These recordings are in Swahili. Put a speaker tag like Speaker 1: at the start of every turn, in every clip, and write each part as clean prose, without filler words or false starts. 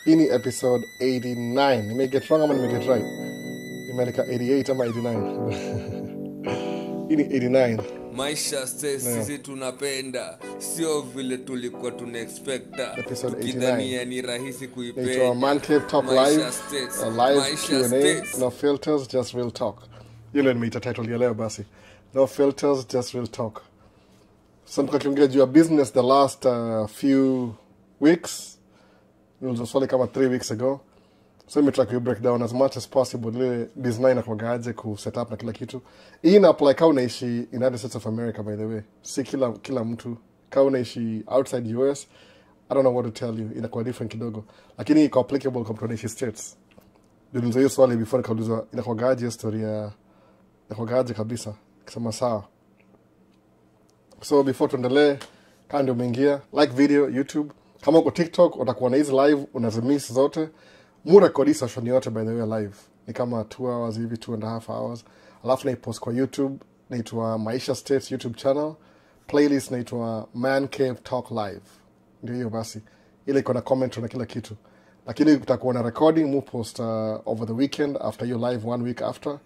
Speaker 1: Hii ni episode 89. Nimeget wrong ama nimeget right? Nimeandika 88 ama 89. Hii ni 89.
Speaker 2: Maisha sisi tunapenda, sio vile tulikuwa tunaexpecta.
Speaker 1: Episode 89.
Speaker 2: Tukidhania ni rahisi kuipenda.
Speaker 1: Naitwa Man Cave Talk Live. A live
Speaker 2: Maisha
Speaker 1: Q&A. No filters, just real talk. Yule nimeita title ya leo basi. No filters, just real talk. So tukakiongea juu ya business the last few weeks. Swali kama 3 weeks ago. So we try to break down as much as possible ile design kwa gaje ku set up na kila kitu. Hii ina apply kama unaishi United States of America, by the way. Si kila mtu kama unaishi outside US. I don't know what to tell you. Inakuwa different kidogo. Lakini iko applicable kwa unaishi States. Ndio hiyo swali before kaulizwa inakuwa gaje historia inakuwa gaje kabisa. Kisema sawa. So before tuendelee, kama ndio umeingia, like video YouTube. Kama uko TikTok, utakuwa na hizi live, unazimiss zote. Murekodi session yote by the way live. Ni kama 2 hours hivi, 2.5 hours. Alafu naipost kwa YouTube, naitwa Maisha States YouTube channel. Playlist naitwa Man Cave Talk Live. Ndio hiyo basi. Ile iko na comment na kila kitu. Lakini utakuwa na recording, mu post over the weekend after your live 1 week after.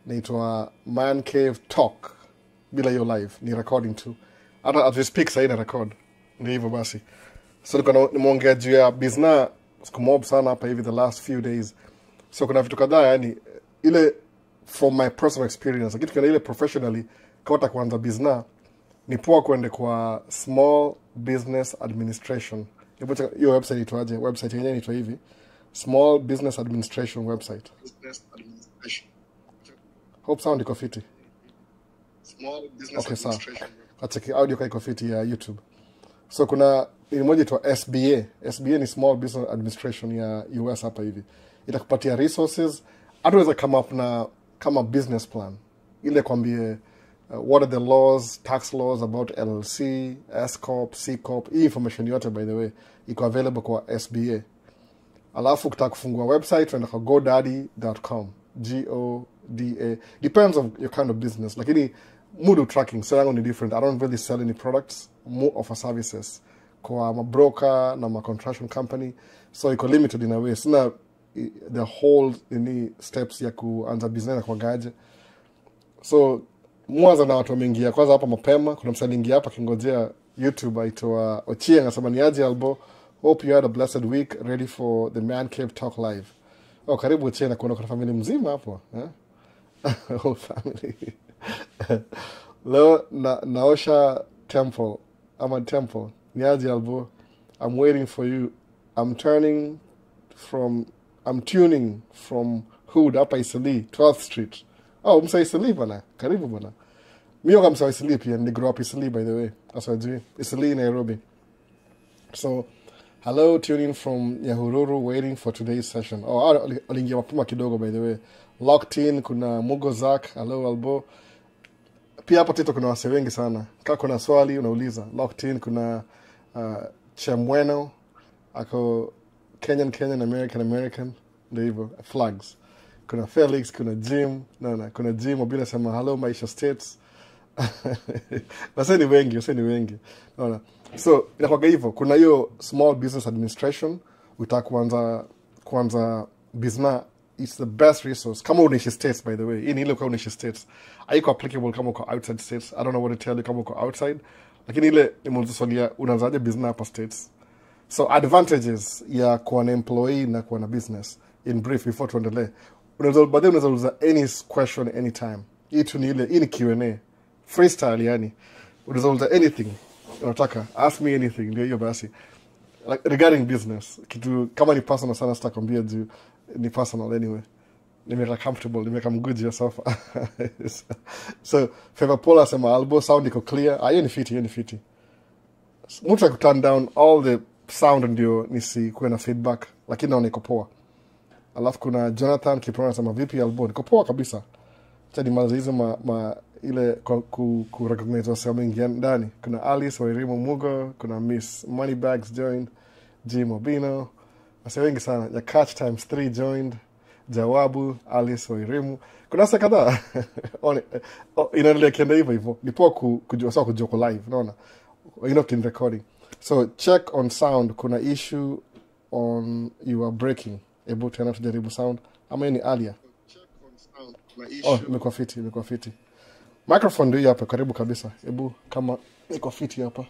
Speaker 1: Naitwa Man Cave Talk. Bila hiyo live, ni recording tu. Hata at this speak sahi na record. Ndio hivyo basi. So nimeongea juu ya business siku mob sana hapa hivi the last few days. So kuna vitu kadhaa yani ile from my personal experience. Kitu kana ile professionally kama kuanza business ni poa kwende kwa small business administration. Hiyo website itwaje? Website yenyewe inaitwa hivi. Small Business Administration website. Business administration. Hope sound iko fiti. Small Business Administration. Acheki audio iko fiti ya YouTube. So kuna ni moja itwa SBA. SBA ni Small Business Administration ya US hapa hivi. Itakupatia resources. Ataweza come up na kama business plan. Ile kwambie what are the laws, tax laws about LLC, S Corp, C Corp. Hii information yote by the way iko available kwa SBA. Alafu ukitaka kufungua website unaenda kwa godaddy.com. GODA. Depends on your kind of business. Lakini mudu tracking so yangu ni different. I don't really sell any products, more offer services kwa mabroker na ma construction company, so iko limited in a way. Sina the whole any steps ya kuanza business kwa gaje. So mwanza na watu wameingia kwanza hapa mapema. Kuna msalingi hapa kingojea YouTube aitwa Ochie anasema ni aje Albo, hope you had a blessed week, ready for the Man Cave Talk Live. Oh, karibu Ochie, na kuna family mzima hapo eh. Whole family. Leo naosha temple ama temple niaji Albo, I'm waiting for you. I'm tuning from Hood hapa Isili 12th Street. Oh, msa Isili bana, karibu bana. Mimi kama msa Isili pia ni grow up Isili by the way. Asajui Isili Nairobi. So hello, tuning from Nyahururu, waiting for today's session. Oh, aliingia mapema kidogo by the way. Locked in, kuna Mugo Zak, hello Albo. Pia hapo tito kuna wase wengi sana. Kama kuna swali unauliza. Locked in, kuna Chemweno, ako Kenyan, American, ndio hivyo, flags. Kuna Felix, kuna Jim, kuna Jim, Obila sema hello Maisha States. Waseni wengi. Naona. So, inakuwa hivyo, kuna hiyo Small Business Administration, utaka kuanza business. It's the best resource. Kama unaishi States, by the way. Hii ni ile kwa unaishi States. Haiko applicable kama uko outside States. I don't know what to tell you kama uko outside. Lakini ile nimeuliza unaanzaje business hapa States. So advantages ya kuwa na employee na kuwa na business. In brief, before tuendelee. Unaweza uliza any question anytime. Hii ni Q&A. Freestyle yani. Unaweza uliza anything. Unataka. Ask me anything. Ndio hiyo basi. Like, regarding business. Kitu kama ni personal sana sitakwambia juu ni personal anyway. Nimeka comfortable, nimeka mguji ya sofa. So, Favor Paul asema Albo sound iko clear. Hiyo ni fiti. Mtu turn down all the sound ndio nisikuwe na feedback, lakini naona iko poa. Alafu kuna Jonathan Kiprona asema vipi Albo, niko poa kabisa. Tadi mazizo ile ku recognize wase wengi ndani. Kuna Alice Wairimu Mugo, kuna Miss Moneybags joined, Jim Obino. Wase wengi sana. Ya Catch times 3 joined. Jawabu, Alice Wairimu. Kuna wase kadhaa. Inaendelea kienda hivyo. Ni poa kujua live, unaona. Ino kin recording. So check on sound. Kuna issue on you are breaking. Hebu tena tujaribu sound. Ama ni alia. Oh, imekuwa fiti. Microphone ndio hapa karibu kabisa. Hebu kama iko fiti hapa.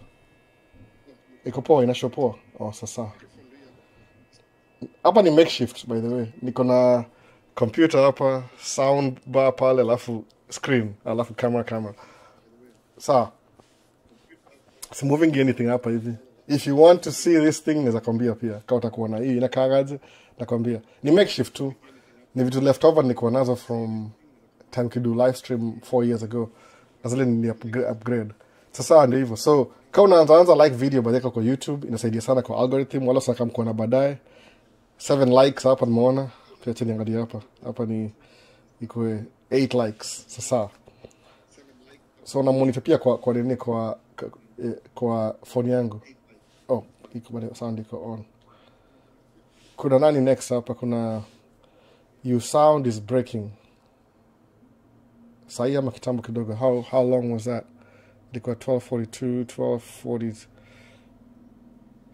Speaker 1: Iko poa, inashow poa. Oh, sasa. Hapa ni makeshift by the way. Niko na computer hapa, sound bar pale, alafu screen, alafu camera. Sawa. It's moving anything hapa hivi. If you want to see this thing, naweza kwambia pia. Kama utakuwa na hii inakaagaje, nakwambia. Ni makeshift tu. Ni vitu leftover nilikuwa nazo from time to do live stream 4 years ago. Na zile ni upgrade. Sasa ndio hivyo. So, kama unaanza like video baadaye kwa YouTube, inasaidia sana kwa algorithm, wala sasa kama kuona baadaye. 7 likes hapa nimeona. Pia chini angalia hapa. Hapa ni iko 8 likes. Sasa. So na monitor pia kwa nini kwa phone yangu. Oh, iko bado sound iko on. Kuna nani next hapa? Kuna your sound is breaking. Sahi ama kitambo kidogo. How long was that? Ilikuwa 12:42, 12:40.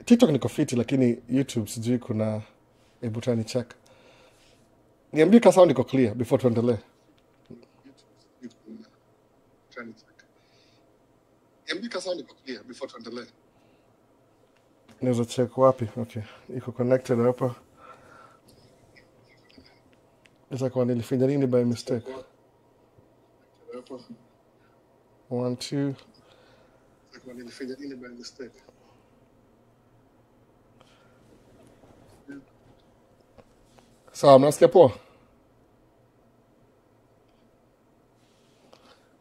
Speaker 1: TikTok niko fiti lakini YouTube sijui kuna ebutani check. Niambie kama sound iko clear before tuendelee. Niambie kama sound iko clear before tuendelee. Naweza check wapi? Okay. Iko connected hapa. Isa kwa nilifinya nini by mistake. 1 2. Kwa nilifinya nini by mistake. Sawa, mnasikia poa?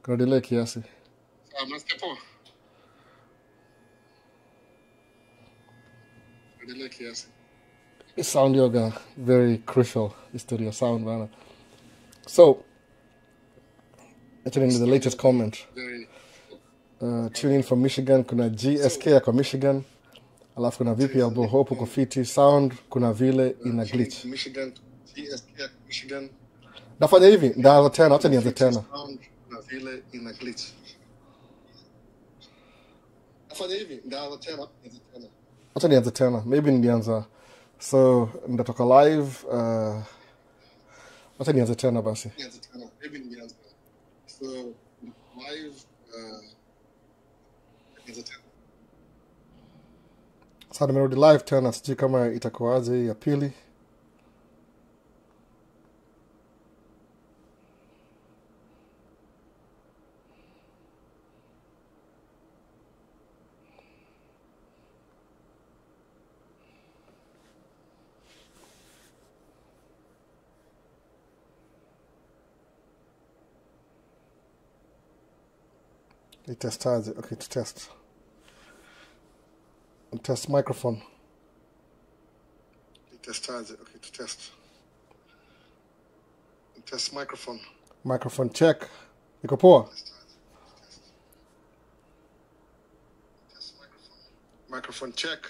Speaker 1: Kuna delay kiasi. Sawa, mnasikia poa? Kuna delay kiasi. Sound yoga, very crucial history of sound, bana. So, actually, the latest comment. Tune in from Michigan. Kuna GSK ya Michigan. Alafu kuna vipi ya Hope uko fiti. Sound kuna vile ina glitch. Michigan, GSK ya Michigan. Nafanya hivi, ndaanza tena, acha nianze tena. Sound kuna vile ina glitch. Nafanya hivi, ndaanza tena, acha nianze tena. Maybe nilianza. So, ndatoka live. Acha nianze tena basi. Maybe nilianza. So, live. Sasa nimerudi live tena, sijui kama itakuwaje ya pili. Testaje, okay, to test. Test microphone. Testaje, okay, to test. Test microphone. Microphone check. Iko poa? Test microphone check.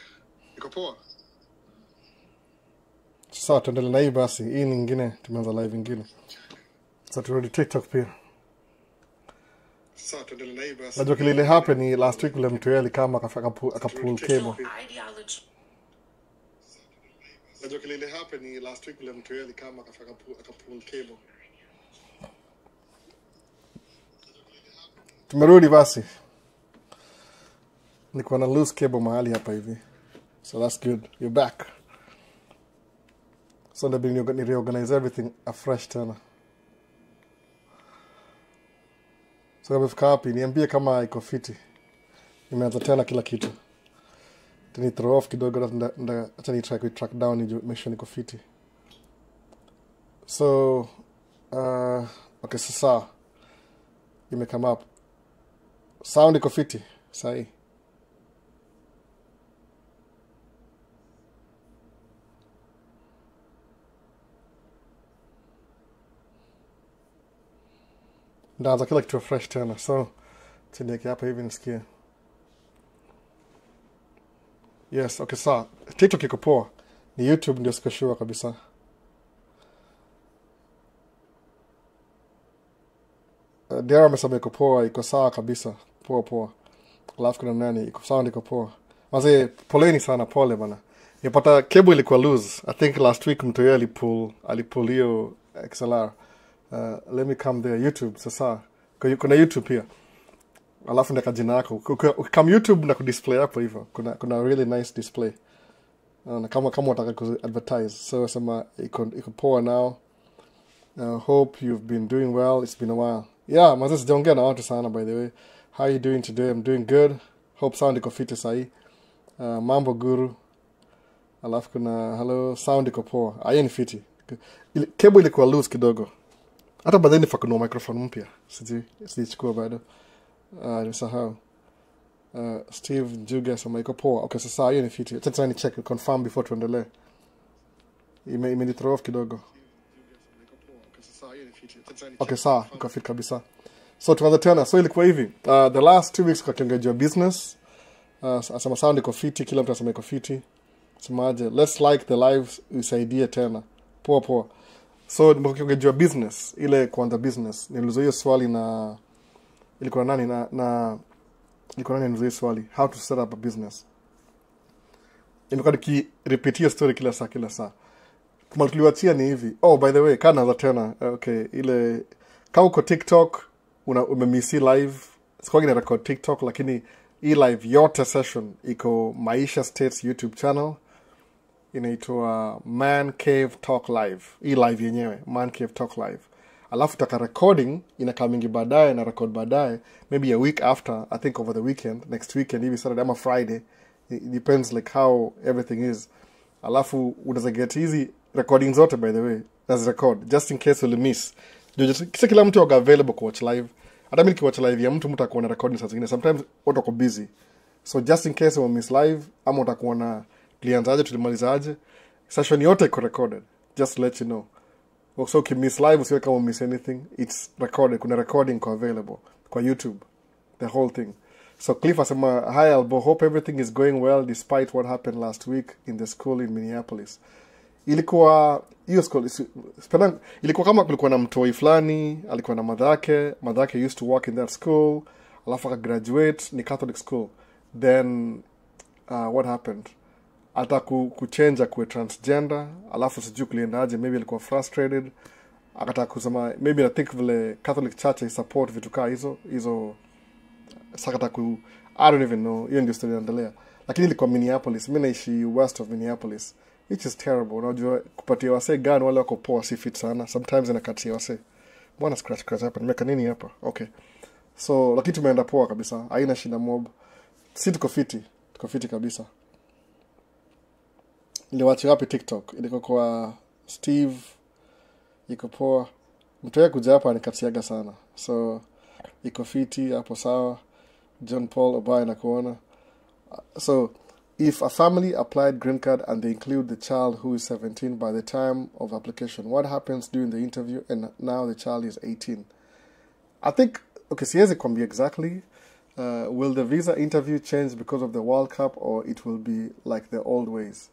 Speaker 1: Iko poa? Sasa tuendelee na hii basi. Hii nyingine tumeanza live nyingine. Sasa turudi TikTok pia. Najua kilile happen ni last week ule mtu yeli kama akapull cable. Najua kilile happen ni last week ule mtu yeli kama akapull cable. Tumerudi basi. Niko na loose cable mahali hapa hivi. So that's good. You're back. So ni reorganize everything afresh tena. So kama fika hapi, niambie kama iko fiti. Nimeanza tena kila kitu. Tani throw off kidogo na acha ni track down ni make sure niko fiti. So okay, sasa ime come up. Sound iko fiti. Sahi. Ndaanza kila kitu fresh tena. So tunieke hapa hivi nisikie. Yes, okay, sawa. TikTok iko poa. Ni YouTube ndio siko sure kabisa. Dara amesema iko poa, iko sawa kabisa. Poa. Alafu kuna nani, iko sound iko poa. Mazee, poleni sana, pole bana. Yapata cable ilikuwa loose. I think last week mtu yeye alipull hiyo XLR. Let me come there. YouTube sasa. Kuna YouTube pia. Alafu ndaka jina yako. Ukikam YouTube na kudisplay hapo hivyo. Kuna really nice display. Na kama wataka ku advertise. So sema iko poa now. Hope you've been doing well. It's been a while. Yeah, mazee sijaongea na watu sana by the way. How you doing today? I'm doing good. Hope sound iko fiti sahi. Mambo guru. Alafu kuna hello sound iko poa. Aye ni fiti. Cable ilikuwa loose kidogo. Hata baadaye nifakunua microphone mpya. Sijichukua bado. Nisahau. Steve Juga sema iko poa. Okay, sasa hiyo ni fiti. Acha ni check confirm before tuendelee. Ime throw off kidogo. Okay, sawa, iko fit kabisa. So tuanze tena. So ilikuwa hivi. The last 2 weeks kwa kiongea business. Asema sound iko fiti, kila mtu asema iko fiti. Semaje, let's like the lives usaidie tena. Poa. So nikiongea business, ile kuanza business. Niliuliza hiyo swali na ilikuwa nani ilikuwa nani niliuliza swali, how to set up a business. Nimekuwa nikirepeat story kila saa. Kama tuliwatia ni hivi. Oh, by the way, kana za tena. Okay, ile kama uko TikTok umemisi live. Sikuwa na record TikTok lakini hii live yote session iko Maisha States YouTube channel. Inaitwa Man Cave Talk Live. Hii live yenyewe, Man Cave Talk Live. Alafu taka recording inakaa mingi baadaye na record baadaye, maybe a week after, I think over the weekend, next weekend, maybe Saturday ama Friday. It depends like how everything is. Alafu unaweza get hizi recording zote by the way, as record just in case you'll miss. Kisa kila mtu wako available ku watch live. Hata mimi nikiwatch live ya mtu atakuwa na recording saa zingine. Sometimes watu wako busy. So just in case you miss live ama utakuwa na tulianzaje tulimalizaje, session yote iko recorded. Just let you know. Also ukimiss live usiwe kama miss anything. It's recorded. Kuna recording ko available kwa YouTube. The whole thing. So Cliff asema, hi Albo, hope everything is going well despite what happened last week in the school in Minneapolis. Ilikuwa hiyo school ilikuwa kama kulikuwa na mtoi fulani, alikuwa na madhake used to work in that school, alafu akagraduate, ni Catholic school. Then what happened? Ata kuchange kuwe transgender, alafu sijui kuliendaje, maybe alikuwa frustrated, akataka kusema maybe I think vile Catholic Church support vitu kaa hizo sakata I don't even know, hiyo ndio story inaendelea. Lakini ilikuwa Minneapolis, mimi naishi west of Minneapolis, which is terrible. Unajua kupatia wase gani wale wako poa si fit sana, sometimes inakatia wase. Mbona scratch hapa, nimeka nini hapa? Okay. So lakini tumeenda poa kabisa, haina shida mob. Si tuko fiti kabisa. Niliwacha wapi TikTok? Ilikuwa kwa Steve iko poa. Mtu yeye kuja hapa anikatiaga sana. So iko fiti hapo sawa. John Paul Obaya na kuona. So if a family applied green card and they include the child who is 17 by the time of application, what happens during the interview and now the child is 18? I think, okay, siwezi kwambia exactly. Will the visa interview change because of the World Cup or it will be like the old ways?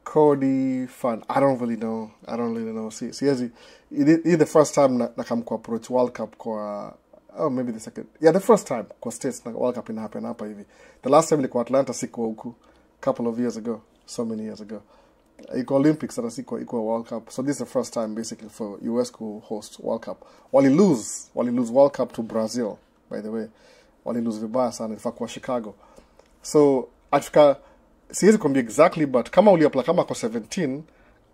Speaker 1: Cody, fun. I don't really know. See, it's the first time nakam ku approach World Cup kwa, oh, maybe the second. Yeah, the first time kwa States na World Cup happen hapa hivi. The last time ilikuwa Atlanta sikuwa huku couple of years ago, so many years ago. Iko Olympics na sikuwa World Cup. So this is the first time basically for US to host World Cup. Wali lose World Cup to Brazil, by the way. Wali lose vibaya sana ilikuwa kwa Chicago. So Africa siwezi kuambia exactly, but kama uliapply kama kwa 17,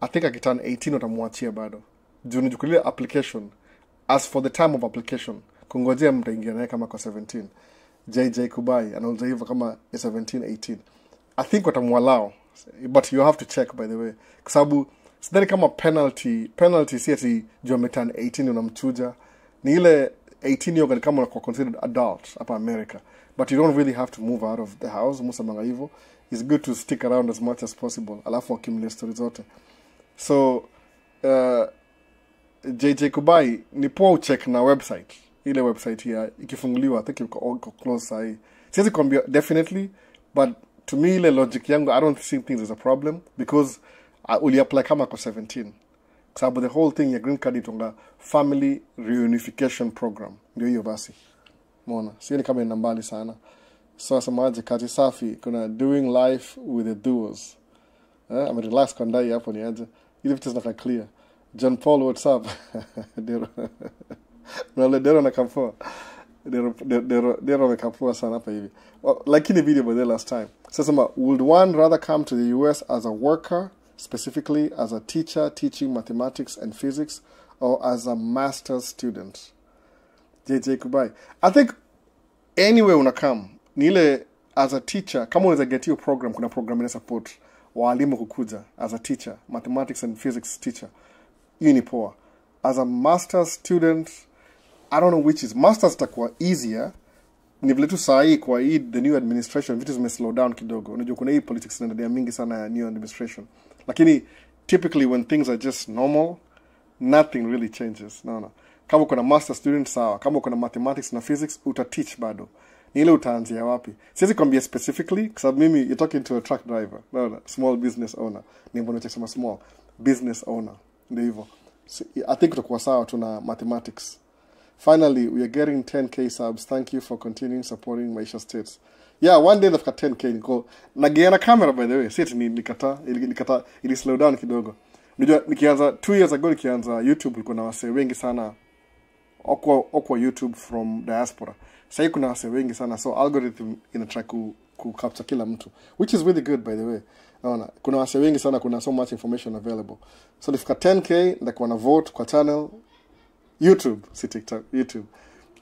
Speaker 1: I think akiturn 18 utamwachia bado. Juu nijukulia application. As for the time of application, kungojea mtaingia naye kama kwa 17. JJ Kubai anauliza hivyo kama 17, 18. I think watamwallow, but you have to check by the way. Kwa sababu sidhani kama penalty si ati juu ameturn 18 unamchuja. Ni ile 18 yoga ni kama unakuwa considered adult hapa America. But you don't really have to move out of the house. Musa manga hivyo. It's good to stick around as much as possible. Alafu accumulate stories zote. So JJ Kubai ni poa ucheck na website. Ile website ya ikifunguliwa, I think iko close sahi. Siwezi kuambia definitely, but to me ile logic yangu, I don't think things is a problem because uli apply kama kwa 17. Kwa sababu the whole thing ya green card itonga family reunification program. Ndio hiyo basi. Mona, sioni kama ina mbali sana. So asemaje kazi safi, kuna doing life with the duos. Amerelax kwa ndai hapo ni aje. Ile vitu zinaka clear. John Paul, what's up? Dero. Wale Dero na kampoa. Dero amekapua sana hapa hivi. Lakini video by the last time. Sasa would one rather come to the US as a worker, specifically as a teacher teaching mathematics and physics, or as a master's student? JJ Kubai. I think anywhere unakam, nile as a teacher, kama unaweza get your program, kuna program ina support walimu kukuja as a teacher, mathematics and physics teacher. Hiyo ni poa. As a master's student, I don't know which is. Masters takuwa easier. Ni vile tu sahi kwa hii the new administration vitu zime slow down kidogo. Unajua kuna hii politics inaendelea mingi sana ya new administration. Lakini typically when things are just normal, nothing really changes. No. Kama uko na master student sawa, kama uko na mathematics na physics uta-teach bado. Ni ile utaanzia wapi? Siwezi kwambia specifically kwa sababu mimi you're talking to a truck driver, no, small business owner. Ni mbona unachosema small business owner. Ndio hivyo. So, I think tutakuwa sawa tuna mathematics. Finally, we are getting 10k subs. Thank you for continuing supporting Maisha States. Yeah, one day nafika 10k niko nageana camera by the way. Sisi nikata ili slow down kidogo. Unajua nikianza 2 years ago nikianza YouTube kulikuwa na wasee wengi sana okwa YouTube from diaspora. Sasa kuna wasee wengi sana so algorithm ina try ku capture kila mtu, which is really good by the way. Naona kuna wasee wengi sana, kuna so much information available. So nifika 10k ndakuwa na vote kwa channel YouTube, si TikTok, YouTube.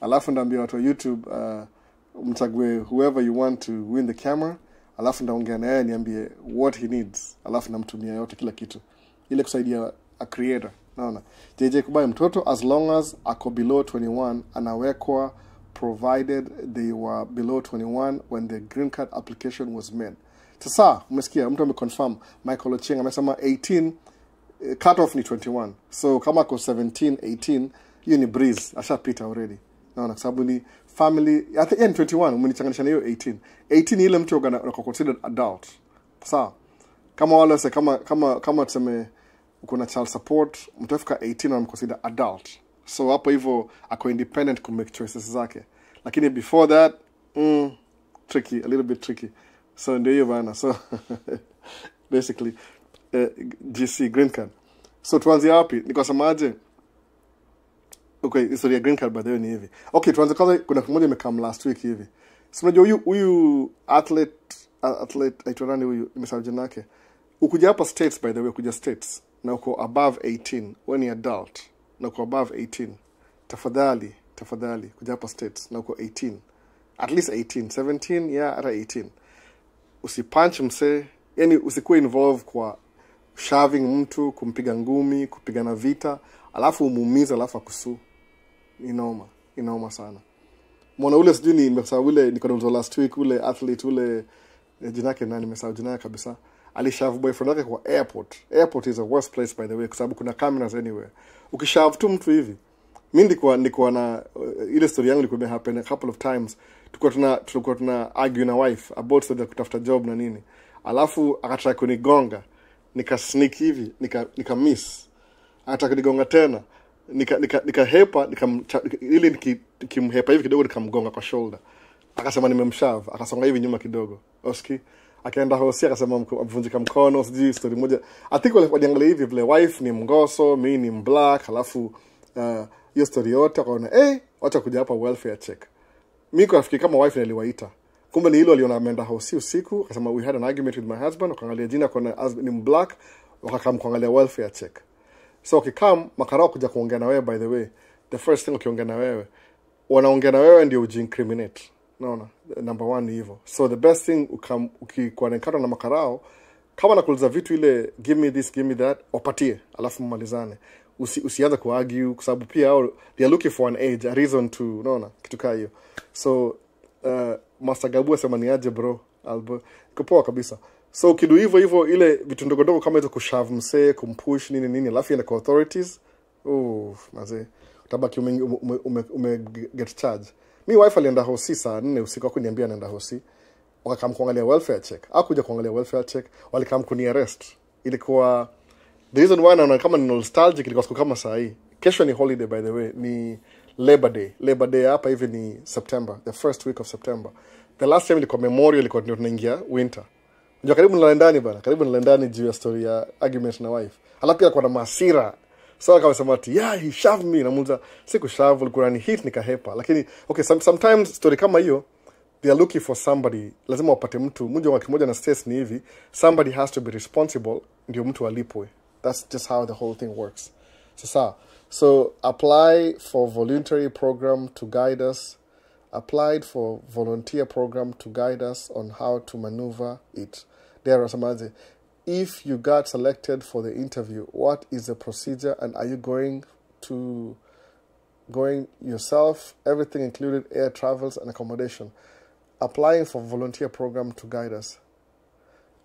Speaker 1: Alafu ndaambia watu wa YouTube mchague whoever you want to win the camera. Alafu ndaongea na yeye niambie what he needs. Alafu namtumia yote kila kitu. Ile kusaidia a creator. Naona. JJ Kubai mtoto as long as ako below 21 anawekwa provided they were below 21 when the green card application was made. Sasa umesikia mtu ameconfirm Michael Ocheng amesema 18 cut off ni 21. So kama ako 17, 18 hiyo ni breeze, ashapita already. Naona kwa sababu ni family at the end 21 umenichanganisha na hiyo 18. 18 ile mtu uko considered adult. Sawa. Kama wale kama tuseme uko na child support, mtafika 18 na mconsider adult. So hapo hivyo ako independent ku make choices zake. Lakini before that tricky, a little bit tricky. So ndio hiyo bana. So basically GC green card. So tuanze wapi? Nikosemaje? Okay, history ya green card by the way ni hivi. Okay, tuanze kwanza kuna kimoja imekam last week hivi. So unajua huyu athlete aitwa nani huyu nimesahau jina lake. Ukuja hapa states by the way, kuja states na uko above 18, when you adult na uko above 18. Tafadhali kuja hapa states na uko 18. At least 18, 17, yeah, hata 18. Usipunch mse, yani usikuwe involved kwa shoving mtu, kumpiga ngumi, kupigana vita, alafu umuumiza alafu akusu. Inaoma sana. Mwana ule sijui ni nimesahau ule niko na last week ule athlete ule jina yake nani nimesahau jina yake kabisa. Alishave boyfriend wake kwa airport. Airport is a worst place by the way kwa sababu kuna cameras anywhere. Ukishave tu mtu hivi. Mimi nilikuwa na ile story yangu ilikuwa happen a couple of times. Tulikuwa tuna argue na wife about the kutafuta job na nini. Alafu akataka kunigonga. Nika sneak hivi, nika miss. Akataka kunigonga tena. Nikahepa, ili nikimhepa hivi kidogo nikamgonga kwa shoulder. Akasema nimemshave, akasonga hivi nyuma kidogo. Oski akaenda hosi akasema amvunjika mkono, sijui story moja. I think waliangalia hivi vile wife ni mgoso, mimi ni black, alafu hiyo story yote akaona acha kuja hapa welfare check. Mimi kwa nafikiri kama wife niliwaita. Kumbe ni hilo aliona ameenda hosi usiku, akasema we had an argument with my husband, akaangalia jina kwa ni black, wakakam kuangalia welfare check. So ukikam makarao kuja kuongea na wewe by the way, the first thing ukiongea na wewe, wanaongea na wewe ndio ujiincriminate. Naona number 1 ni hivyo. So the best thing ukikuwa na makarao kama nakuuliza vitu ile give me this, give me that, wapatie alafu mmalizane. Usianze kuargue kwa sababu pia they are looking for an age, a reason to naona kitu kama hiyo. So Master Gabu asema ni aje bro, albo kupoa kabisa. So kidu hivyo ile vitu ndogo ndogo kama hizo kushave msee, kumpush nini alafu ina authorities. Mazee utabaki ume get charge. Mi wife alienda hosi saa 4 usiku akuniambia anaenda hosi. Wakakam kuangalia welfare check. Hakuja kuangalia welfare check, walikam kuni arrest. Ilikuwa the reason why naona kama ni nostalgic ilikuwa siku kama saa hii. Kesho ni holiday by the way, ni Labor Day. Labor Day hapa hivi ni September, the first week of September. The last time ilikuwa Memorial ilikuwa ndio tunaingia winter. Ndio karibu nilale ndani bana. Karibu nilale ndani juu ya story ya argument na wife. Alafu pia kuna masira. So akasema ati, yeah, he shoved me. Namuuliza, sikushavu, alikuwa ni hit nikahepa. Lakini okay, sometimes story kama hiyo they are looking for somebody. Lazima wapate mtu. Mmoja na stress ni hivi, somebody has to be responsible ndio mtu alipwe. That's just how the whole thing works. So apply for voluntary program to guide us. Applied for volunteer program to guide us on how to maneuver it. There are some. If you got selected for the interview, what is the procedure, and are you going yourself? Everything included air travels and accommodation. Applying for volunteer program to guide us.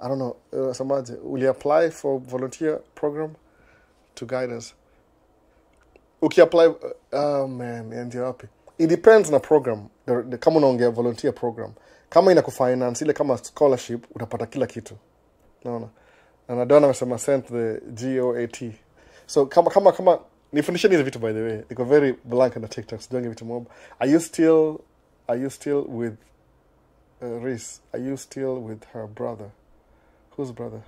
Speaker 1: I don't know. Will you apply for volunteer program to guide us? Okay, apply. Oh man, ndio wapi? It depends on the program. Kama unaongea volunteer program. Kama inakufinance ile kama scholarship utapata kila kitu. Naona. Na nadona amesema send the GOAT. So kama nifundishe hizi vitu by the way. Iko very blank on the TikToks. Doing vitu mob. Are you still with Reese? Are you still with her brother? Whose brother?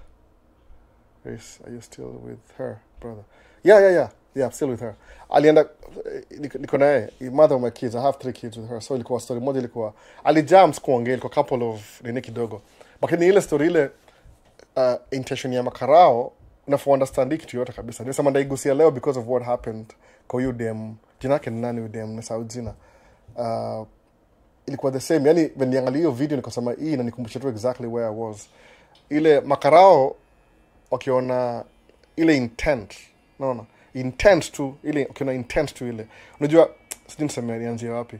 Speaker 1: Reese, are you still with her brother? Yeah, I'm still with her. Alienda niko naye, mother of my kids. I have 3 kids with her. So ilikuwa story moja ilikuwa alijams kuongea ilikuwa couple of nini kidogo. Lakini ile story ile intention ya makarao unafo understand kitu yote kabisa. Nimesema ndaigusia leo because of what happened kwa you dem. Jina yake ni nani dem na Saudi ilikuwa the same. Yani when niangalia hiyo video nikasema hii inanikumbusha tu exactly where I was. Ile makarao wakiona ile intent. No. Intent to ile ukiona intent to ile. Unajua sijui niseme nianzie wapi.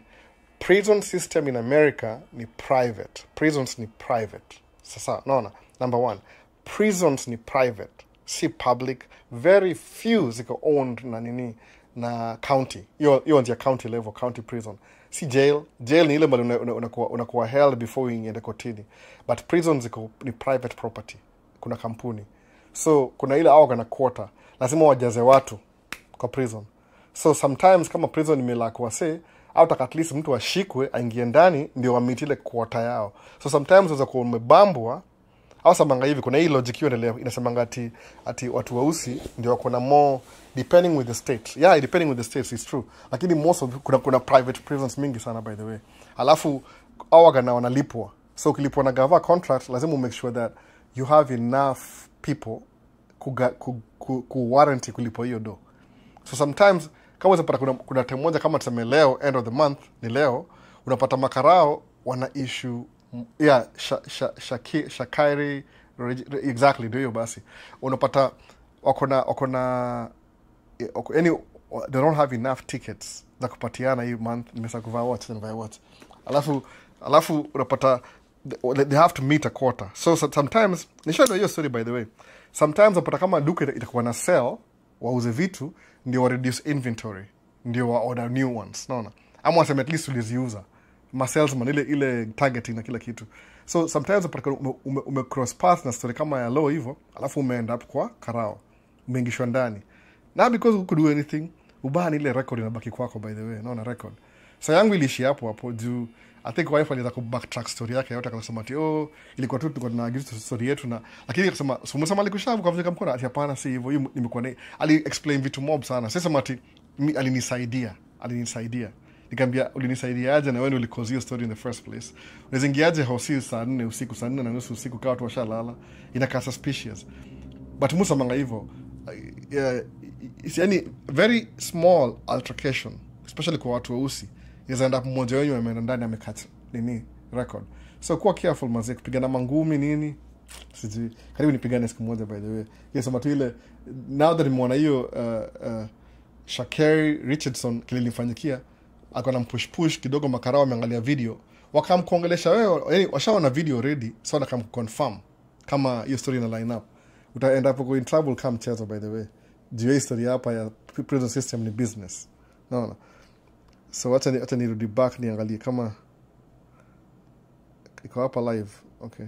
Speaker 1: Prison system in America ni private. Prisons ni private. Sasa naona number 1. Prisons ni private, si public. Very few ziko owned na nini na county. Hiyo ndio county level, county prison. Si jail. Jail ni ile mbali unakuwa held before you ende kotini. But prisons ziko ni private property. Kuna kampuni. So kuna ile au kana quarter. Lazima wajaze watu kwa prison. So sometimes kama prison imelaka wase au at least mtu ashikwe aingie ndani ndio wamitile quarter yao. So sometimes unaweza kuwa umebambwa au samanga hivi kuna hii logic hiyo inasemanga ati watu weusi ndio wako na more depending with the state. Yeah, depending with the states is true. Lakini most of kuna private prisons mingi sana by the way. Alafu au wagana wanalipwa. So ukilipwa na gava contract lazima make sure that you have enough people ku warranty kulipwa hiyo do. So sometimes kama unapata kuna time moja kama tuseme leo end of the month ni leo unapata makarao wana issue Shakairi exactly ndio basi unapata wako na any they don't have enough tickets za kupatiana hii month nimesa kuvaa watch alafu unapata they have to meet a quota. So sometimes nishaona hiyo story by the way. Sometimes unapata kama duka itakuwa na sell wauze vitu ndio wa reduce inventory ndio wa order new ones naona ama waseme at least uliziuza ma salesman ile targeting na kila kitu. So sometimes ume cross path na story kama ya low hivyo alafu umeend up kwa karao umeingishwa ndani na because you could do anything ubani ile record inabaki kwako by the way naona record. So yangu ilishi hapo juu I think wife aliza ku backtrack story yake yote akasema ati ilikuwa tu tulikuwa tunaagiza story yetu na lakini akasema sumusema alikushavu kwa vile mkono ati hapana si hivyo nimekuwa naye ali explain vitu mob sana. Sasa ati alinisaidia nikamwambia ulinisaidia aje na wewe ulikozi hiyo story in the first place. Unaweza ingiaje hosi saa 4 usiku saa 4 na nusu usiku kwa watu washalala inakaa suspicious. But musa manga hivyo yani very small altercation especially kwa watu weusi inaweza enda mmoja wenu ameenda ndani amekata nini record. So kuwa careful mazee kupigana mangumi nini siji karibu nipigane siku moja by the way. Yes ama tu ile now that nimeona hiyo Shakari Richardson kilinifanyikia akona push kidogo makarao ameangalia video wakamkongelesha wewe yani washaona video already so na confirm kama hiyo story na line up utaenda hapo in trouble come chezo by the way. Juu story hapa ya prison system ni business no. So hata nirudi back niangalie kama iko hapa live. Okay.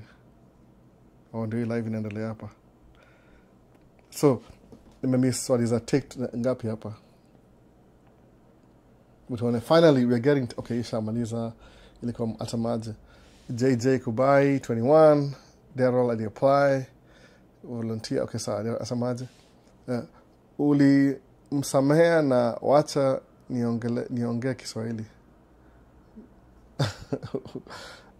Speaker 1: Ndio live inaendelea hapa. So nimemiss swali za take ngapi hapa. But finally we are getting okay ishamaliza ilikuwa atamaje. JJ Kubai 21 Daryl ali-apply volunteer. Okay, sawa, asemaje? Ulimsamehea na wacha niongee Kiswahili.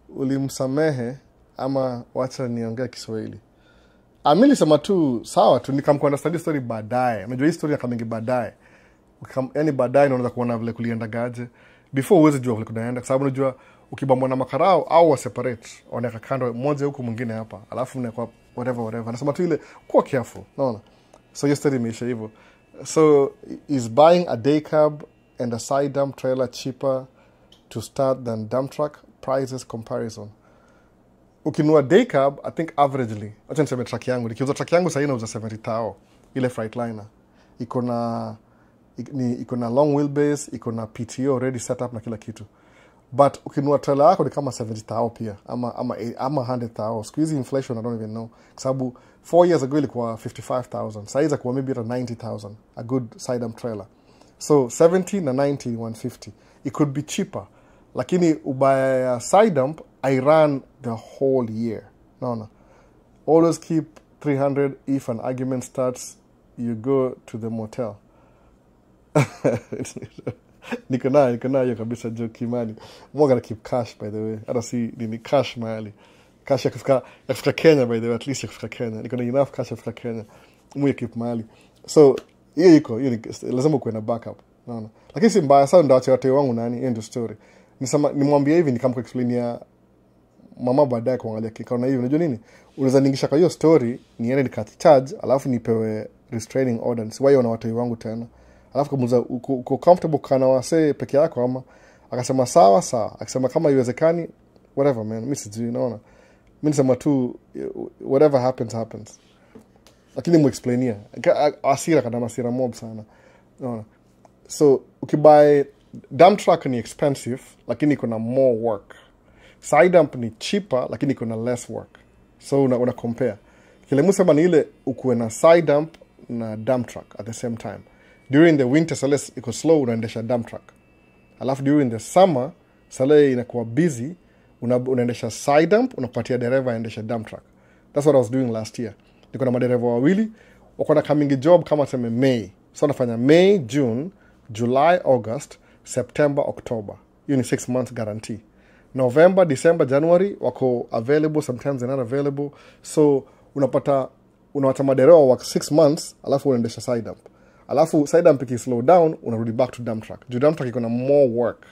Speaker 1: Ulimsamehe ama wacha niongee Kiswahili. Amili sema tu sawa tu nikamkwenda study story baadaye. Unajua hii story ya kamingi baadaye. Yaani baadaye unaanza kuona vile kulienda gaje. Before uweze jua vile kunaenda kwa sababu unajua ukibambwa na makarao au wa separate wanaweka kando mmoja huku mwingine hapa. Alafu mnakuwa whatever. Nasema tu ile kuwa careful. Unaona? So your story imeisha hivyo. So is buying a day cab and a side dump trailer cheaper to start than dump truck prices comparison? Ukinua day cab, I think averagely, acha niseme truck yangu, nikiuza truck yangu sasa inauza 70,000 ile Freightliner. Iko na long wheelbase, iko na PTO ready set up na kila kitu. But ukinua trailer yako ni kama 70,000 pia ama 100,000. Siku hizi inflation I don't even know. Kwa sababu 4 years ago ilikuwa 55,000. Sasa hizi kwa maybe 90,000 a good side dump trailer. So 70 na 90 150. It could be cheaper. Lakini ubaya side dump I run the whole year. No. Always keep 300 if an argument starts you go to the motel. Niko nayo kabisa joke imani. I'm gonna keep cash by the way. I don't see nini cash mahali. Cash ya kufika Kenya by the way, at least ya kufika Kenya. Niko na enough cash ya kufika Kenya. Mwe keep mahali. So hiyo lazima kuwe na backup. Naona. Lakini si mbaya sana, ndio watu wangu nani end story. Nimwambia hivi nikamko explainia mama baadaye kuangalia kikaona hivi. Unajua nini? Unaweza ningisha kwa hiyo story niende nikati charge alafu nipewe restraining order. Si wao na watu wangu tena. Alafu kumuza uko comfortable kana wase peke yako ama akasema sawa. Akasema kama iwezekani whatever man, mimi sijui naona. Mimi nisema tu whatever happens. Lakini mu explainia. Asira kana masira mob sana. Naona. So ukibuy dump truck ni expensive lakini iko na more work. Side dump ni cheaper lakini iko na less work. So una compare. Kile musema ni ile ukuwe na side dump na dump truck at the same time. During the winter sale iko slow unaendesha dump truck. Alafu during the summer sale inakuwa busy unaendesha side dump unapatia dereva aendesha dump truck. That's what I was doing last year. Niko na madereva wawili wako na coming job kama sema May. So nafanya May, June, July, August, September, October. Hiyo ni 6 months guarantee. November, December, January wako available, sometimes they're not available. So unawata madereva work 6 months alafu unaendesha side dump. Alafu side dump iki slow down unarudi back to dump truck. Juu dump truck iko na more work.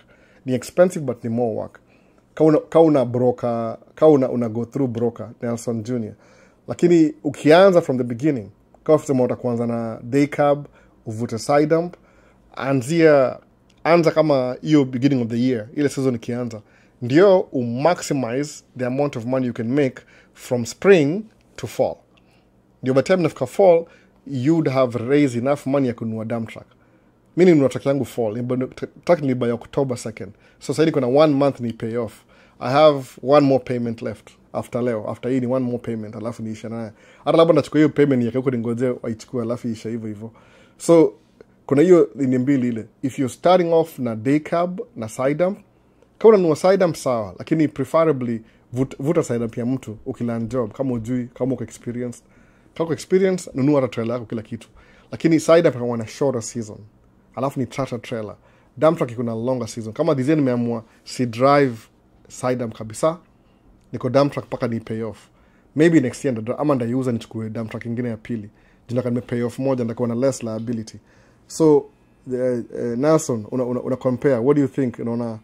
Speaker 1: Ni expensive but ni more work. Kauna broker, una go through broker Nelson Jr. Lakini ukianza from the beginning, kama kusema utakuanza na day cab, uvute side dump, anza kama hiyo beginning of the year, ile season ikianza, ndio maximize the amount of money you can make from spring to fall. Ndio by the time nafika fall, you'd have raised enough money ya kununua dump truck. Mimi ninunua truck yangu fall, truck ni by October 2nd. So sasa kuna 1 month ni pay off. I have one more payment left after leo. After hii ni one more payment alafu niisha naye. Hata labda nachukua hiyo payment yake huko ningoje aichukue alafu isha hivyo. So kuna hiyo ni mbili ile. If you're starting off na day cab na side dump, kama unanunua side dump sawa, lakini preferably vuta side dump ya mtu ukiland job kama ujui, kama uko experienced. Kama uko experienced, nunua hata trailer yako kila kitu. Lakini side dump kama una shorter season. Alafu ni charter trailer. Dump truck iko na longer season. Kama design nimeamua si drive side dump kabisa, niko dump truck paka ni pay off. Maybe next year ama ndaiuza nichukue dump truck nyingine ya pili. Jina kama pay off moja ndakuwa na less liability. So Nelson una compare, what do you think? Unaona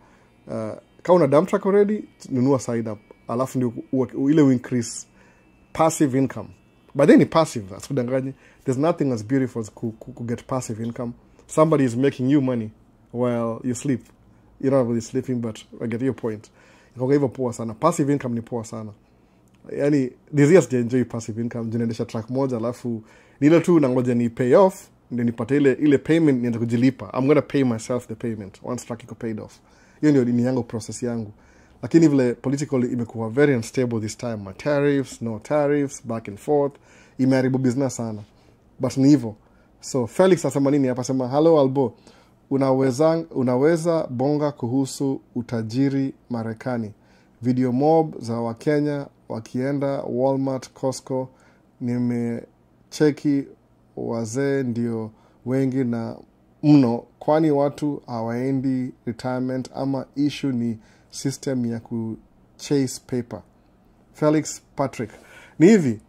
Speaker 1: kama una dump truck already, nunua side dump. Alafu ndio ile increase passive income. But then ni passive, asikudanganye. There's nothing as beautiful as to get passive income. Somebody is making you money while you sleep. You're not really sleeping, but I get your point. Iko hivyo poa sana. Passive income ni poa sana. Yani this year enjoy passive income. Jinaendesha track moja alafu nile tu nangoja ni pay off ndio nipate ile payment nianze kujilipa. I'm going to pay myself the payment once track iko paid off. Hiyo ndio ni yangu process yangu. Lakini vile politically imekuwa very unstable this time. Tariffs, no tariffs, back and forth. Imeharibu business sana. But ni hivyo. So Felix asema nini hapa? Sema hello Albo. Unaweza bonga kuhusu utajiri Marekani. Video mob za Wakenya wakienda Walmart, Costco. Nimecheki wazee ndio wengi na mno, kwani watu hawaendi retirement ama issue ni system ya chase paper. Felix Patrick, ni hivi,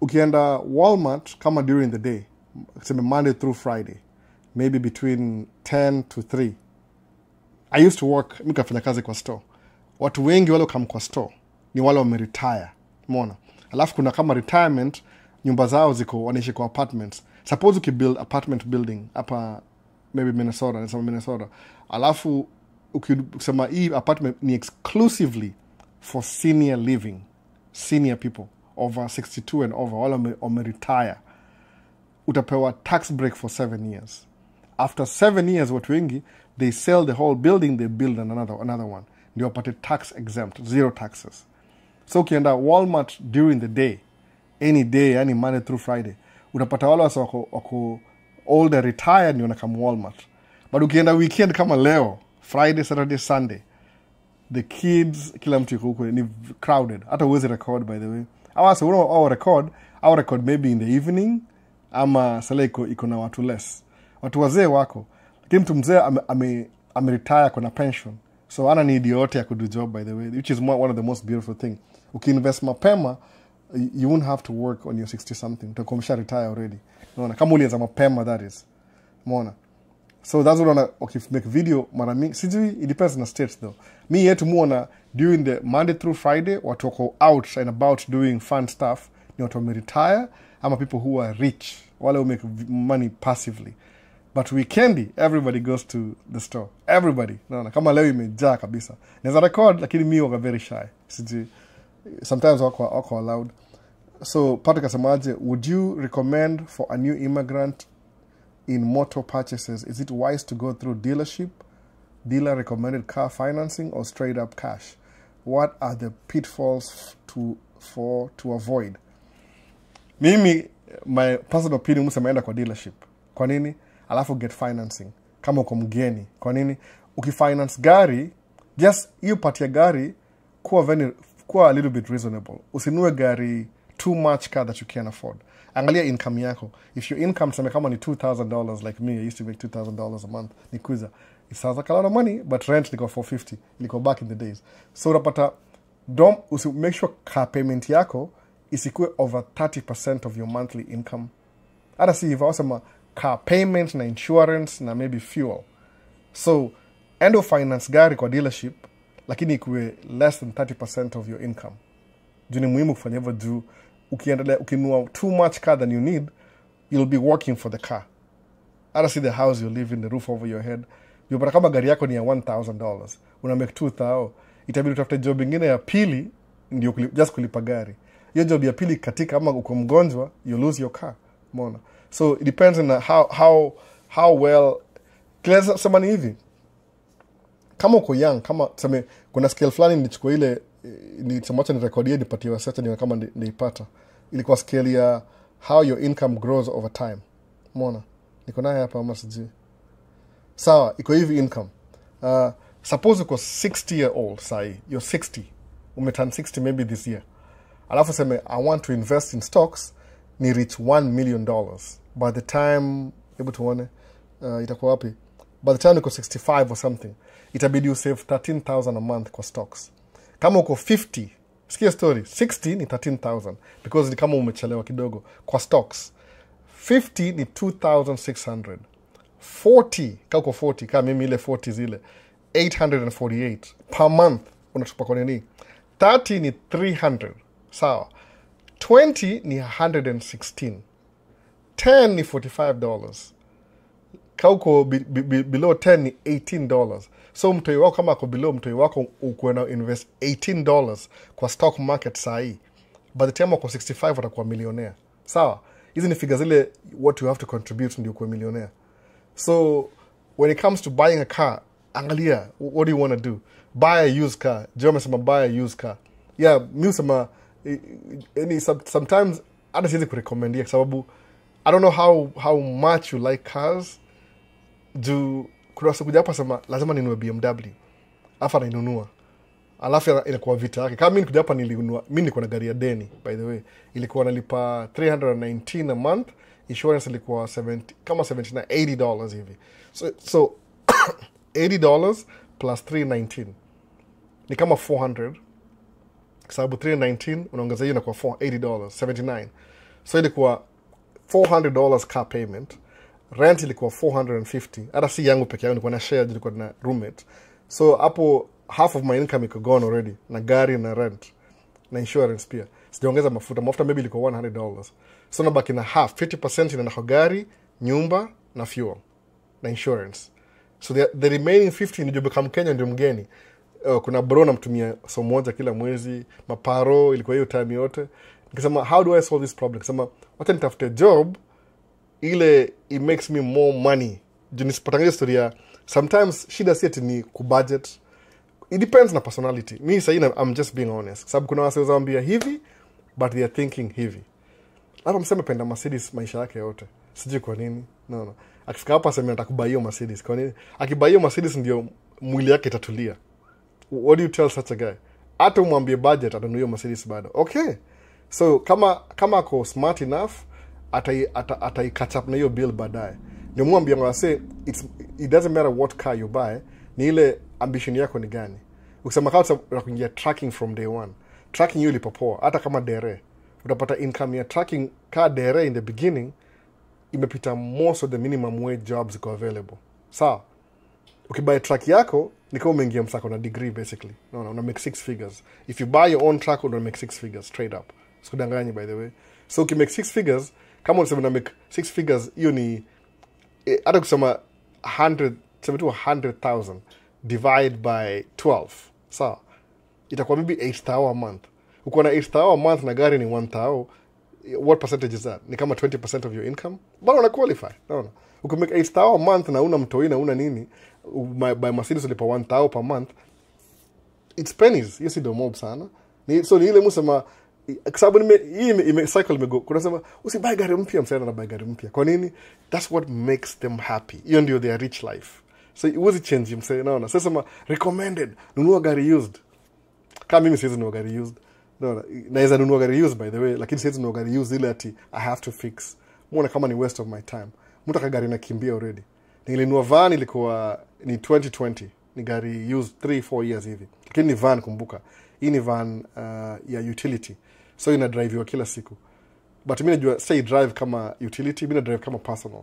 Speaker 1: ukienda Walmart kama during the day, kuseme Monday through Friday, maybe between 10 to 3. I used to work, nikafanya kazi kwa store. Watu wengi wale come kwa store ni wale wameretire. Umeona? Alafu kuna kama retirement, nyumba zao ziko wanaishi kwa apartments. Suppose ukibuild apartment building hapa maybe Minnesota. Alafu ukisema hii apartment ni exclusively for senior living, senior people over 62 and over, wale wameretire. Utapewa tax break for 7 years. After 7 years, watu wengi, they sell the whole building, they build another one. Ndio wapate tax exempt, 0 taxes. So ukienda Walmart during the day, any day, any Monday through Friday, utapata wale wako older retired ni wanakam Walmart. But ukienda weekend kama leo, Friday, Saturday, Sunday, the kids, kila mtu yuko huko, ni crowded. Hata uwezi record, by the way. Our record maybe in the evening, ama sala iko na watu less. Watu wazee wako. Lakini mtu mzee ameretire kuna pension. So ana need yote ya kudu job, by the way, which is one of the most beautiful thing. Ukiinvest mapema, you won't have to work on your 60 something. Utakomesha retire already. Unaona? Kama ulianza mapema, that is. Umeona? So that's what make video mara mingi. Sijui, it depends on the states though. Me yetu muona during the Monday through Friday, watu wako out and about doing fun stuff, ni watu wameretire, ama people who are rich, wale who make money passively. But weekendi, everybody goes to the store. Everybody. Naona, kama leo imejaa kabisa. Naweza record, lakini mi waka very shy. Sijui, sometimes wako allowed. So, Patrick asemaje, would you recommend for a new immigrant in motor purchases, is it wise to go through dealer recommended car financing, or straight up cash? What are the pitfalls to avoid? Mimi, my personal opinion, musemaenda kwa dealership. Kwa nini? Alafu get financing. Kama uko mgeni. Kwa nini? Ukifinance gari, just hiyo part ya gari, kuwa a little bit reasonable. Usinue gari too much car that you can't afford. Angalia income yako. If your income same kama ni $2,000 like me, I used to make $2,000 a month, nikuza. It sounds like a lot of money, but rent liko $450. Liko back in the days. So unapata, make sure car payment yako isikue over 30% of your monthly income. Hata si hivyo, wasema car payment na insurance na maybe fuel. So, endo finance gari kwa dealership, lakini ikuwe less than 30% of your income. Juu ni muhimu kufanya hivyo juu, ukinua too much car than you need, you'll be working for the car. Hata si the house you live in, the roof over your head. Yupata kama gari yako ni ya $1,000, una make $2,000, itabidi utafute job ingine ya pili, ndio just kulipa gari. Hiyo job ya pili katika, ama uko mgonjwa, you lose your car. Mona. So it depends on how well. Kila sema ni hivi, kama uko young, kama sema kuna scale fulani nilichukua ile ni semacha ni recordie nipatie waseta ni kama nilipata. Ilikuwa scale ya how your income grows over time. Umeona? Niko naye hapa ama siji. Sawa, iko hivi income. Suppose uko 60 year old sai, you're 60. Umeturn 60 maybe this year. Alafu sema I want to invest in stocks, ni reach $1 million. By the time, hebu tuone, itakuwa wapi? By the time uko 65 or something, itabidi you save $13,000 a month kwa stocks. Kama uko 50, sikia story, 60 ni 13,000 because ni kama umechelewa kidogo kwa stocks. 50 ni 2,600. 40, kama uko 40, kama mimi ile 40 zile, 848 per month unatupa kwa nini? 30 ni 300, sawa. 20 ni 116. 10 ni $45. Kauko below 10 ni $18. So mtoi wako kama ako below, mtoi wako ukuena invest $18 kwa stock market sahi. By the time wako 65 watakuwa millionaire. Sawa? Hizi ni figures zile what you have to contribute ndio kuwa millionaire. So when it comes to buying a car, angalia, what do you want to do? Buy a used car. Joe mesema buy a used car. Yeah, mi sema sometimes hata siwezi kurekomendia kwa sababu I don't know how much you like cars. Juu kuna siku hapa sema lazima ninunue BMW. Afa nainunua. alafu inakuwa vita yake. Kama mimi nikuja hapa nilinunua, mimi niko na gari ya deni by the way, ilikuwa nalipa 319 a month, insurance ilikuwa 70 kama 79 $80 hivi. So $80 plus 319 ni kama 400, kwa sababu 319 unaongeza hiyo inakuwa $80 79. So ilikuwa $400 car payment, rent ilikuwa 450. Hata si yangu peke yangu, nilikuwa na share, nilikuwa na roommate. So hapo half of my income iko gone already, na gari na rent na insurance pia. Sijaongeza mafuta maybe ilikuwa $100. So nabaki na half, 50% inaenda kwa gari, nyumba na fuel na insurance. So the remaining 50 ndio become Kenya ndio mgeni. Kuna bro namtumia so moja kila mwezi, maparo ilikuwa hiyo time yote. Nikasema how do I solve this problem? Nikasema wacha nitafute job ile it makes me more money. Juu nisipatanga historia, sometimes shida si ati ni kubudget. It depends na personality. Me say I'm just being honest. Sababu kuna wase waambia hivi but they are thinking hivi. Hata mseme penda Mercedes maisha yake yote. Sijui kwa nini. No. Akifika hapa sema atakubai hiyo Mercedes. Kwa nini? Akibai hiyo Mercedes ndio mwili yake itatulia. What do you tell such a guy? Hata umwambie budget atanunua hiyo Mercedes bado. Okay. So kama ako smart enough atai catch up na hiyo bill baadaye. Ndio mwambie ngwase it doesn't matter what car you buy, ni ile ambition yako ni gani. Ukisema kama unakuingia tracking from day one, tracking hiyo ilipopoa, hata kama dere utapata income ya tracking car dere in the beginning imepita most of the minimum wage jobs iko available. Sawa, ukibuy track yako ni kama umeingia msako na degree basically. No, una make 6 figures. If you buy your own track una make 6 figures straight up. Sikudanganyi by the way. So you make 6 figures, kama unasema una make 6 figures, hiyo ni hata kusema 100,000 divide by 12. Sawa, itakuwa maybe 8,000 a month. Uko na 8,000 a month na gari ni 1,000, what percentage is that? Ni kama 20% of your income. Bado una qualify. No. Ukimake 8,000 a month na una mtoi na una nini, by Mercedes ulipa 1,000 per month, it's pennies. Hiyo si mob sana. So ni ile msema, sababu hii cycle imego. Kuna sema usibuy gari mpya, msana na buy gari mpya. Kwa nini? That's what makes them happy. Hiyo ndio their rich life. So it was change msana. No. Sasa sema recommended nunua gari used. Kama mimi siwezi nunua gari used. No, naweza nunua gari used by the way, lakini siwezi nunua gari used ile ati I have to fix. Muona kama ni waste of my time. Mtu gari nakimbia already. Nilinunua van ilikuwa ni 2020. Ni gari used 3-4 years hivi. Lakini ni van, kumbuka. Hii ni van ya utility. So ina drive kila siku. But mimi najua say drive kama utility, mimi na drive kama personal.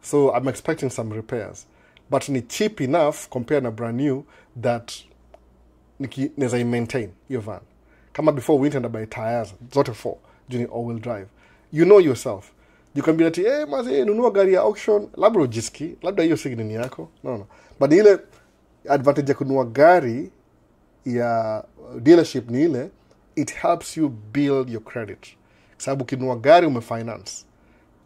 Speaker 1: So I'm expecting some repairs. But ni cheap enough compared na brand new that naweza maintain hiyo van. Kama before winter na buy tires zote 4 juni all-wheel drive. You know yourself. You can be like, mazi nunua gari ya auction, labda ujiski, labda hiyo si nini yako. No. But ile advantage ya kununua gari ya dealership ni ile, it helps you build your credit. Sababu ukinunua gari umefinance,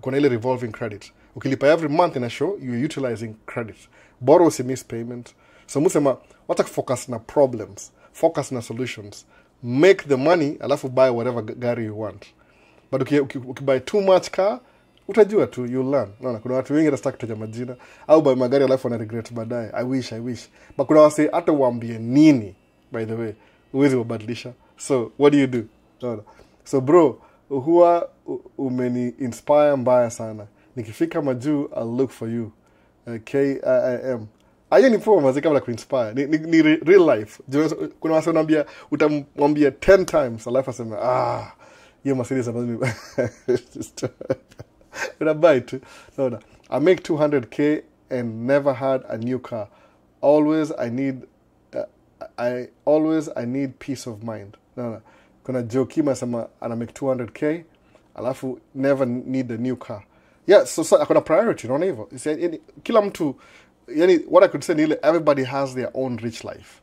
Speaker 1: kuna ile revolving credit. Ukilipa every month ina show you're utilizing credit. Borrow si miss payment. So musema wacha focus na problems, focus na solutions. Make the money, alafu buy whatever gari you want. But ukibuy too much car, utajua tu, you'll learn. Naona kuna watu wengi wanataka kutaja majina au buy magari alafu wana regret baadaye. I wish. But kuna wase hata waambie nini, by the way, uwezi kubadilisha. So what do you do? Naona. So bro, huwa umeni inspire mbaya sana. Nikifika majuu, I'll look for you. KIM. Ayo ni poa mazi kama kuinspire. Ni real life. Kuna wase wanaambia utamwambia 10 times alafu asema hiyo Mercedes ambazo unabuy tu. No. I make 200k and never had a new car. Always I need peace of mind. No. Kuna joke anasema ana make 200k alafu never need a new car. Yeah, so akona priority, unaona hivyo. Kila mtu, yani what I could say ni ile everybody has their own rich life.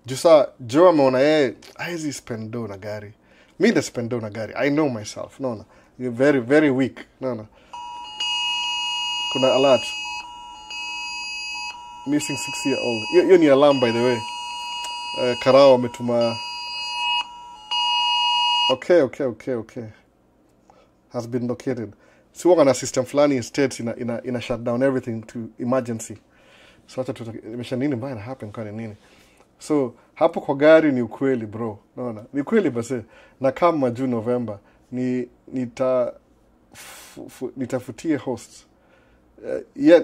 Speaker 1: Jusa Joe ameona haezi spend dough na gari. Me the spend dough na gari. I know myself. No. You're very very weak. No. Kuna alert. Missing 6-year-old. Hiyo ni alarm by the way. Karao ametuma. Okay. Has been located. Si waka na system fulani in states ina shut down everything to emergency. So hata imesha nini mbaya na happen kwa nini. So hapo kwa gari ni ukweli bro, naona ni ukweli basi. Na kama June November nitafutie host.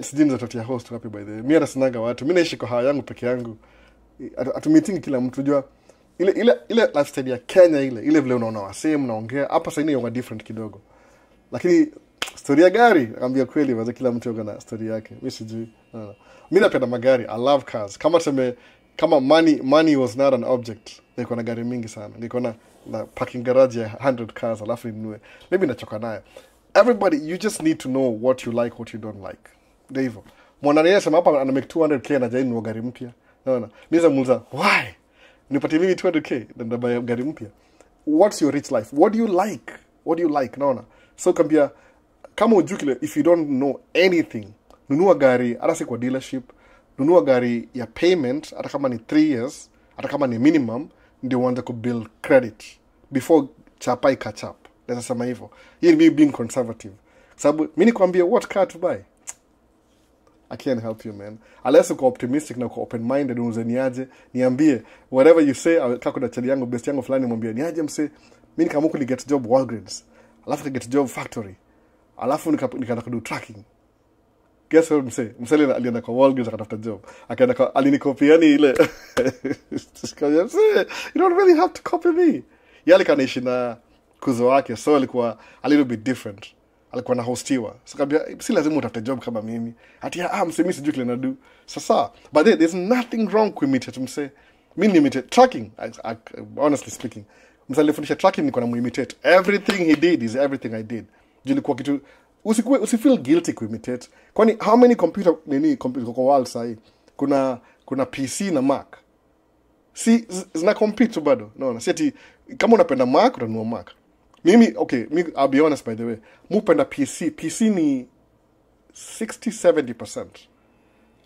Speaker 1: Sijui nitafutia host wapi by the way. Mimi anasinaga watu. Mimi naishi kwa hawa yangu peke yangu. Atumeeting kila mtu jua ile lifestyle ya Kenya ile vile unaona wasee mnaongea hapa sasa ni different kidogo. Lakini story ya gari nakwambia kweli waza kila mtu yuko na story yake. Mimi sijui. Mimi napenda magari. I love cars. Kama money was not an object. Niko na gari mingi sana. Niko na parking garage ya 100 cars alafu ninunue. Maybe nachoka nayo. Everybody, you just need to know what you like, what you don't like. Ndio hivyo. Mwananea sema hapa ana make 200k na jaini gari mpya. Naona. Mimi muuliza, why? Nipatie mimi 200k ndio buy gari mpya. What's your rich life? What do you like? What do you like? Naona. So kama ujukile, if you don't know anything, nunua gari hata si kwa dealership, nunua gari ya payment hata kama ni 3 years, hata kama ni minimum, ndio uanze ku build credit before chapa catch up. Let's sema hivyo. Hii ni being conservative. Sababu mimi nikwambia what car to buy. I can't help you, man. Unless uko optimistic na uko open minded unuzeniaje, niambie whatever you say. Kako na chali yangu best yangu fulani mwambie niaje mse. Mimi kama huko ni get job Walgreens, alafu ni get job factory, alafu nikaenda kudo tracking. Guess what mse alienda kwa Walgreens akatafuta job. Akaenda kwa alinikopiani ile. You don't really have to copy me. Yale kanaishi na kuzo wake, so alikuwa a little bit different. Alikuwa na hostiwa. So kabia si lazima utafute job kama mimi. Ati msemi sijui kile na do. Sasa, but there's nothing wrong with imitate mse. Mimi imitate tracking, honestly speaking. Mse alifundisha tracking niko na muimitate. Everything he did is everything I did. Jilikuwa kitu usifeel guilty kuimitate. Kwani how many computer kwa world sahi? Kuna PC na Mac. Si zina compete bado. No, si ati kama unapenda Mac utanunua Mac. Mimi I'll be honest by the way. Mupenda PC ni 60-70%.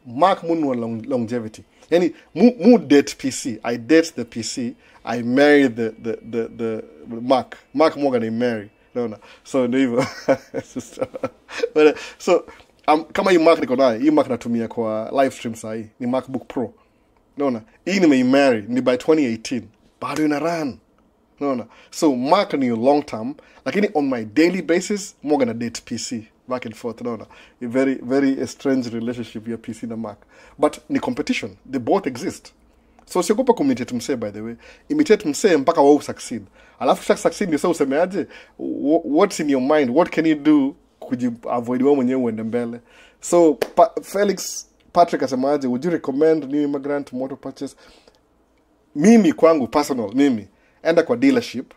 Speaker 1: Mac munua longevity. Yani mu date PC. I date the PC. I marry the Mac. Mac more than I marry. No. So ndio hivyo. So kama hii Mac niko nayo, hii Mac natumia kwa live stream sahi. Ni MacBook Pro. Naona. Hii nimemarry ni by 2018. Bado ina run. No. So Mac ni long term, lakini on my daily basis more gonna date PC back and forth. No. A very very strange relationship ya PC na Mac. But ni competition. They both exist. So siogopa kuimitate mse by the way. Imitate mse mpaka wao succeed. Alafu succeed ndio sasa usemeaje? What's in your mind? What can you do avoid wewe mwenyewe uende mbele? So Felix Patrick asemaje, would you recommend new immigrant motor purchase? Mimi kwangu personal, mimi enda kwa dealership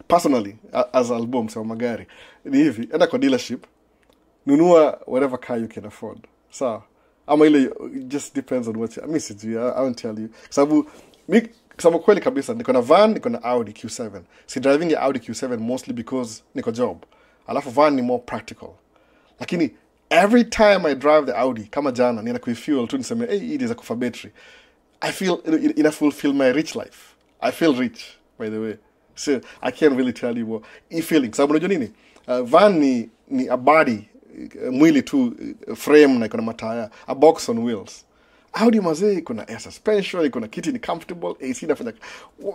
Speaker 1: personally as album sa magari ni hivi, enda kwa dealership, nunua whatever car you can afford. Sawa, ama ile just depends on what I won't tell you. Sababu kweli kabisa niko na van, niko na Audi Q7. Si driving ya Audi Q7 mostly because niko job. Alafu van ni more practical. Lakini every time I drive the Audi, kama jana nina kuifuel tu niseme it is a kufa battery, I feel ina fulfill my rich life. I feel rich, by the way. So I can't really tell you what feeling. Sababu unajua nini? Van ni a body, mwili tu, frame na iko na mataya, a box on wheels. Audi mazee iko na air suspension, iko na kiti ni comfortable, AC inafanya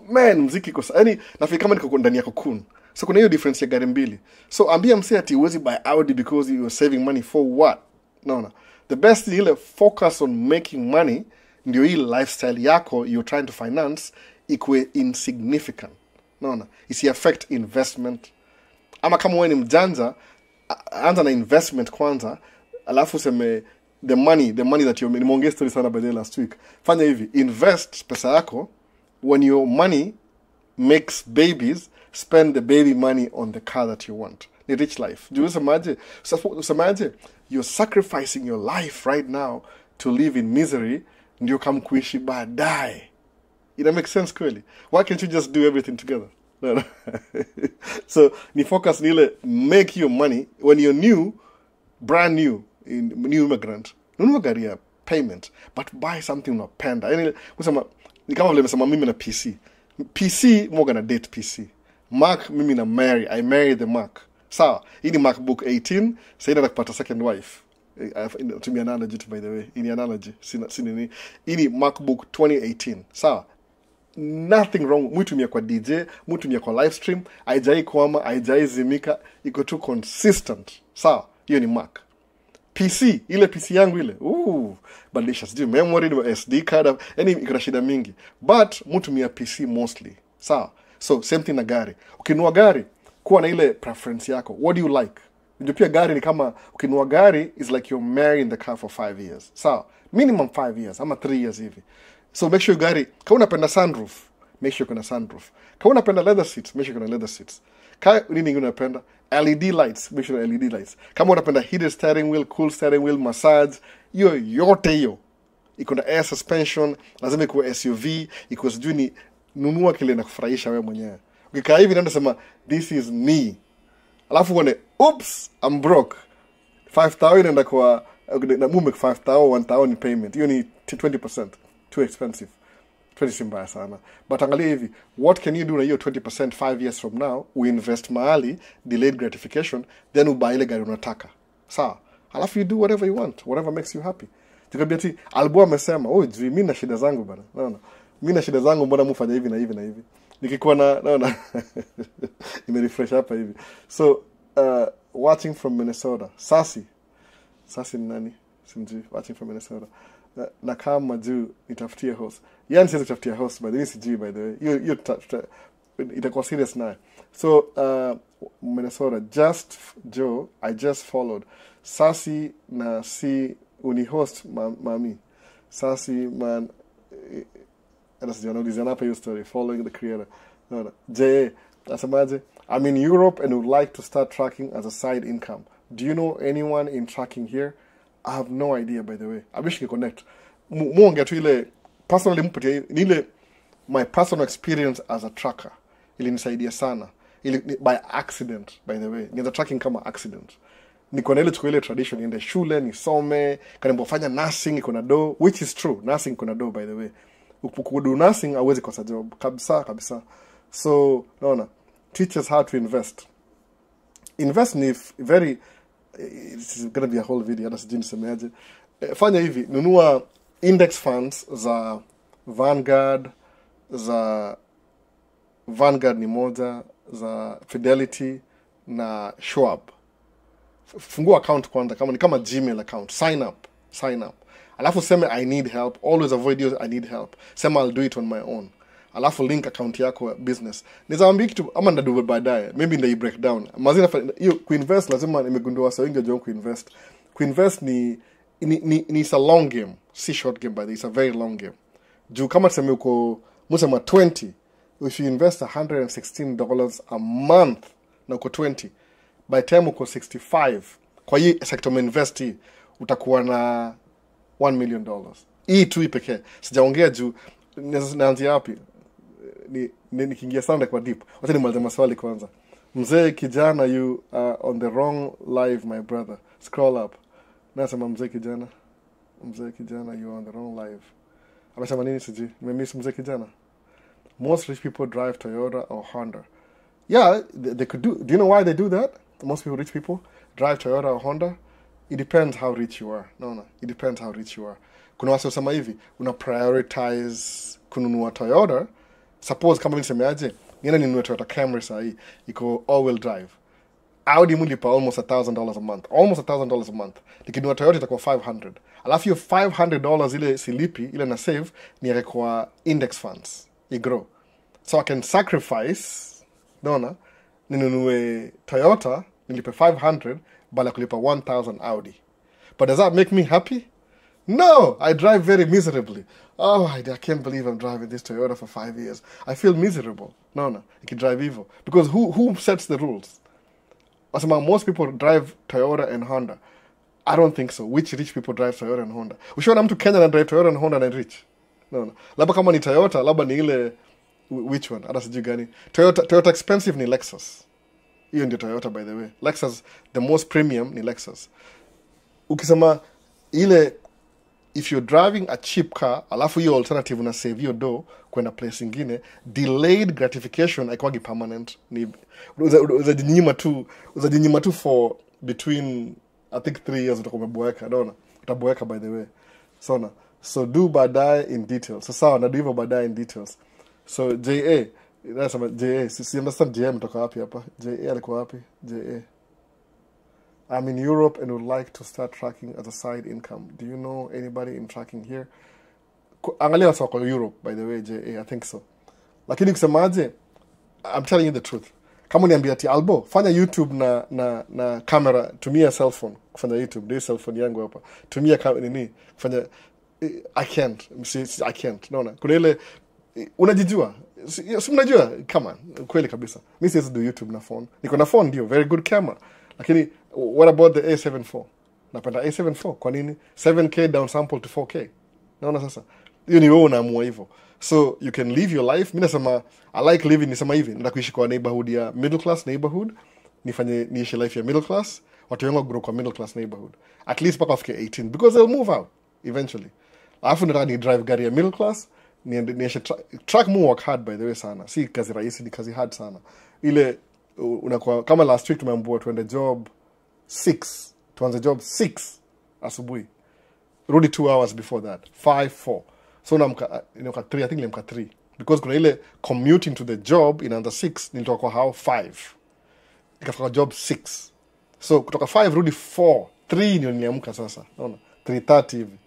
Speaker 1: man muziki iko yani nafikiri kama niko ndani ya cocoon. So kuna hiyo difference ya gari mbili. So ambia msee ati uwezi buy Audi because you are saving money for what? No. The best is ile focus on making money, ndio hii lifestyle yako you're trying to finance ikwe insignificant. No. Isi affect investment. Ama kama wewe ni mjanja, anza na investment kwanza, alafu seme the money that you nimeongea story sana by the last week. Fanya hivi, invest pesa yako, when your money makes babies, spend the baby money on the car that you want. Ni rich life. Do you usemaje? You're sacrificing your life right now to live in misery, ndio kama kuishi baadaye. It makes sense kweli. Why can't you just do everything together? No. So, ni focus ni ile make your money when you're new, brand new, new immigrant. Nunua gari ya payment, but buy something unapenda. Yani kusema ni kama vile nimesema mimi na PC more gonna date PC. Mac mimi na I marry the Mac. Sawa, hii ni MacBook 18, sasa ina kupata second wife. To me analogy by the way. Ini analogy. Ini MacBook 2018. Sawa. Nothing wrong. Mutumia kwa DJ, mutumia kwa live stream, haijai kwama, haijai zimika, iko tu consistent. Sawa. Hiyo ni Mac. PC, ile PC yangu ile. Badilisha sijui memory, SD card, yani iko na shida mingi. But mutumia PC mostly. Sawa. So same thing na gari. Ukinunua gari, kuwa na ile preference yako. What do you like? Ndio pia gari ni kama ukinunua gari is like you're marrying the car for 5 years. Sawa. Minimum 5 years ama 3 years hivi. So make sure gari, kama unapenda sunroof, make sure kuna sunroof. Kama unapenda leather seats, make sure kuna leather seats. Kama nini unapenda LED lights, make sure LED lights. Kama unapenda heated steering wheel, cool steering wheel, massage, hiyo yote hiyo. Iko na air suspension, lazima ikuwe SUV, iko sijui ni nunua kile inakufurahisha wewe mwenyewe. Ukikaa hivi ndio sema this is me. Alafu uone oops, I'm broke. 5,000 inaenda kwa na mume 5,000, 1,000 in payment. Hiyo ni 20%. Too expensive. 20 si mbaya sana. But angalia hivi, what can you do na hiyo 20% 5 years from now? Uinvest mahali, delayed gratification, then ubuy ile gari unataka. Sawa. Alafu you do whatever you want, whatever makes you happy. Tukabia ti Albu amesema, juu mimi na shida zangu bana. Naona. Mimi na shida zangu mbona mfanya hivi na hivi na hivi. Nikikuwa naona nimerefresh hapa hivi. So, watching from Minnesota. Sasi ni nani? Simjui. Watching from Minnesota. Na kama juu nitafutie host. Yani siwezi kutafutia host by the way, sijui by the way. You itakuwa serious naye. So Minnesota, just Joe, I just followed. Sasi na si uni host mami. Sasi man anasijana hapa hiyo story following the creator. No. J. Asamaje, I'm in Europe and would like to start tracking as a side income. Do you know anyone in tracking here? I have no idea, by the way. I wish you could connect. Muonge tu ile personally mpatie ile my personal experience as a tracker. Ilinisaidia sana. By accident, by the way. Nianza tracking kama accident. Niko na ile chukua ile tradition niende shule, nisome, kanipofanya nursing iko na do, which is true. Nursing iko na do, by the way. Ukudu nursing hauwezi kosa job kabisa. So, naona, teach us how to invest. Invest ni very, it's going to be a whole video, hata sijui nisemeaje. Fanya hivi, nunua index funds za Vanguard ni moja, za Fidelity na Schwab. Fungua account kwanza, kama Gmail account, sign up. Alafu seme I need help, always avoid you, I need help. Sema I'll do it on my own. Alafu link account yako business. Nizaambia kitu ama ndadu baadaye, maybe ndai break down. Mazina hiyo kuinvest lazima nimegundua sasa wengi wajua kuinvest. Kuinvest ni a long game, si short game, but it's a very long game. Juu kama tuseme uko musema 20, if you invest $116 a month na uko 20, by time uko 65, kwa hii sector invest hii utakuwa na $1 million. Hii tu pekee. Sijaongea juu naanzia wapi? Nikiingia sana kwa deep. Wacha nimalize maswali kwanza. Mzee kijana, you are on the wrong live, my brother. Scroll up. Nasema mzee kijana, you are on the wrong live. Amesema nini siji? Nimemiss mzee kijana. Most rich people drive Toyota or Honda. Yeah, they could do. Do you know why they do that? Most people, rich people, drive Toyota or Honda. It depends how rich you are. No. It depends how rich you are. Kuna watu wasema hivi, una prioritize kununua Toyota. Suppose kama nisemeaje, nienda ninunue Toyota Camry sahi, iko all-wheel drive. Audi mulipa almost $1,000 a month. Almost $1,000 a month. Nikinunua Toyota itakuwa $500. Alafu hiyo $500 ile silipi, ile na save, ni kwa index funds. I grow. So I can sacrifice, ninunue Toyota, nilipe $500, bala kulipa $1,000 Audi. But does that make me happy? No, I drive very miserably. Oh, I can't believe I'm driving this Toyota for 5 years. I feel miserable. No, you can drive evil. Because who sets the rules? Most people drive Toyota and Honda. I don't think so. Which rich people drive Toyota and Honda? Ushaona mtu Kenya na drive Toyota and Honda na rich? No. Labda kama ni Toyota, labda ni ile, which one? Hata sijui gani. Toyota expensive ni Lexus. Hiyo ndio Toyota, by the way. Lexus, the most premium ni Lexus. Ukisema ile, if you're driving a cheap car, alafu hiyo alternative una save your dough kwenda place ingine, delayed gratification haikuwagi permanent. Uzajinyima tu for between I think 3 years utakuwa umeboeka, naona utaboeka by the way. So do baadaye in details. So sawa na do hivyo baadaye in details. So JA, nasema JA, si understand JA mtoka wapi hapa? JA alikuwa wapi? JA, I'm in Europe and would like to start tracking as a side income. Do you know anybody in tracking here? Angalia wasa kwa Europe, by the way, JA, I think so. Lakini kusemaje, I'm telling you the truth. Kama niambia ati Albo, fanya YouTube na camera, tumia cell phone, kufanya YouTube, ndio cell phone yangu hapa. Tumia nini, kufanya, I can't, naona. Kuna ile, unajijua, si mnajua, come on, kweli kabisa. Mimi siwezi do YouTube na phone. Niko na phone ndio, very good camera. Lakini, what about the A7 IV? Napenda A7 IV, kwa nini? 7K down sample to 4K. Naona sasa. Hiyo ni wewe unaamua hivyo. So you can live your life. Mimi nasema I like living, nisema hivi, nataka kuishi kwa neighborhood ya middle class neighborhood, niishi life ya middle class, watu wangu grow kwa middle class neighborhood. At least mpaka afike 18 because they'll move out eventually. Alafu nataka ni drive gari ya middle class, niishi track more work hard by the way sana. Si kazi rahisi, ni kazi hard sana. Ile unakuwa kama last week tumeambiwa tuende job 6, tuanze job 6 asubuhi. Rudi 2 hours before that. 5-4. So namka 3, I think nilimka 3 because kuna ile commuting to the job inaanza 6, nilitoka kwa hao 5. Nikafika job 6. So kutoka 5 rudi 4, 3 ndio niliamka sasa. Unaona? 3:30 hivi.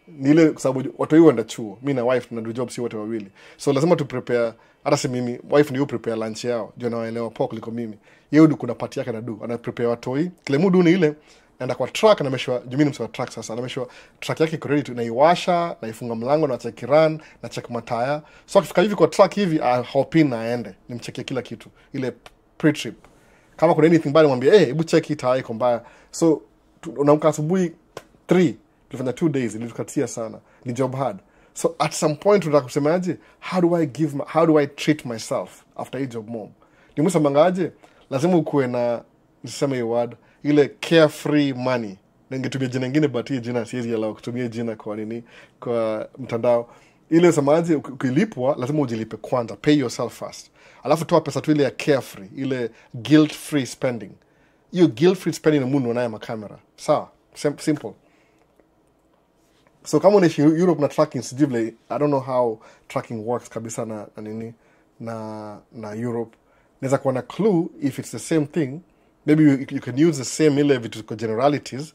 Speaker 1: Ni ile kwa sababu watu wengi wanaenda chuo. Mimi na wife tunadu job si wote wawili. So lazima tu prepare, hata si mimi, wife ndio prepare lunch yao. Ndio naelewa poa kuliko mimi. Yeye ndio kuna party yake anadu. Ana prepare watoi. Kile mudu ni ile naenda kwa truck na meshwa jumini mswa truck sasa na meshwa truck yake iko ready tu, naiwasha, naifunga mlango na check run na check mataya. So akifika hivi kwa truck hivi hop in na aende nimchekie kila kitu ile pre trip. Kama kuna anything bad mwambie hebu check hii taya iko mbaya. So unaamka asubuhi 3, tulifanya 2 days, ilitukatia sana, ni job hard. So at some point tunataka kusemaje, how do I treat myself after a job mob? Nimusemangaje lazima ukuwe na, niseme hiyo word, ile carefree money. Ningetumia jina lingine but hii jina siwezi allow kutumia jina kwa nini, kwa mtandao. Ile samaje ukilipwa lazima ujilipe kwanza, pay yourself first. Alafu toa pesa tu ile ya carefree, ile guilt free spending. Hiyo guilt free spending ni mundu unayo makamera. Sawa, simple. So kama unaishi Europe na tracking sijui, I don't know how tracking works kabisa na nini na Europe. Naweza kuwa na clue if it's the same thing. Maybe you can use the same ile vitu kwa generalities.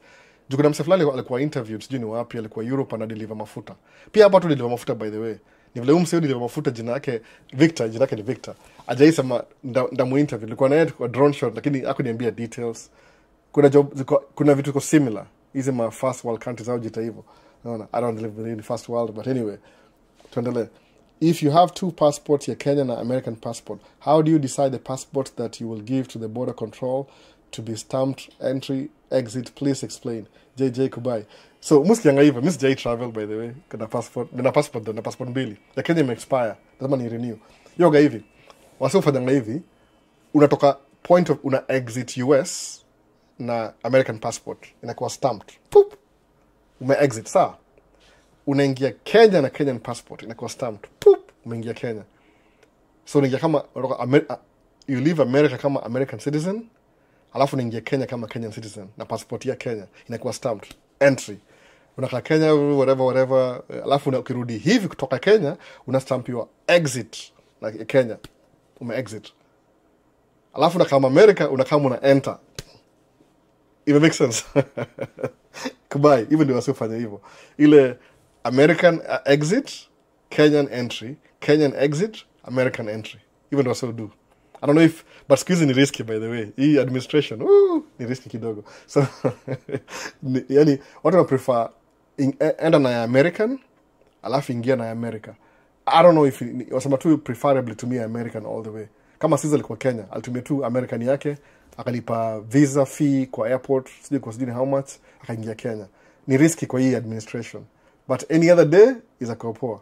Speaker 1: Juu kuna mseflali alikuwa interviewed sijui ni wapi, alikuwa Europe ana deliver mafuta. Pia hapa tu deliver mafuta by the way. Ni vile umse deliver mafuta jina yake Victor, jina yake ni Victor. Ajaisema ndamu interview. Nilikuwa naye kwa drone shot lakini hakuniambia details. Kuna vitu kwa similar. Hizi ma first world countries au jita hivyo. No, I don't live in the first world, but anyway. Tuendelee. If you have 2 passports, your Kenyan and American passport, how do you decide the passport that you will give to the border control to be stamped entry, exit? Please explain. JJ Kubai. So, muskianga hivyo, Miss J travel by the way, kuna passport mbili. Ya Kenya ime-expire, lazima ni renew. Yoga hivi, wasiofanyanga hivi, unatoka point of, una exit US na American passport, inakuwa stamped. Poop! Ume-exit, sawa? Unaingia Kenya na Kenyan passport, inakuwa stamped. Poop! Umeingia Kenya. So, unaingia kama, you leave America kama American citizen, alafu unaingia Kenya kama Kenyan citizen, na passport ya Kenya, inakuwa stamped. Entry. Unakaa Kenya, whatever, alafu ukirudi hivi kutoka Kenya, unastampiwa exit, like Kenya. Ume-exit. Alafu unakama America, unakama una enter. It makes sense. Kubai, even ndio wasiofanya hivyo. Ile American exit, Kenyan entry, Kenyan exit, American entry. Even ndio wasio do. I don't know if, but squeeze ni risky by the way. Hii administration, ni risky kidogo. So, yani, watu wana prefer enda na American, alafu ingia na America. I don't know if, wasema tu preferably to me American all the way. Kama Caesar alikuwa Kenya, alitumia tu American yake, akalipa visa fee kwa airport, sijui how much, akaingia Kenya. Ni risky kwa hii administration. But any other day, is a poa.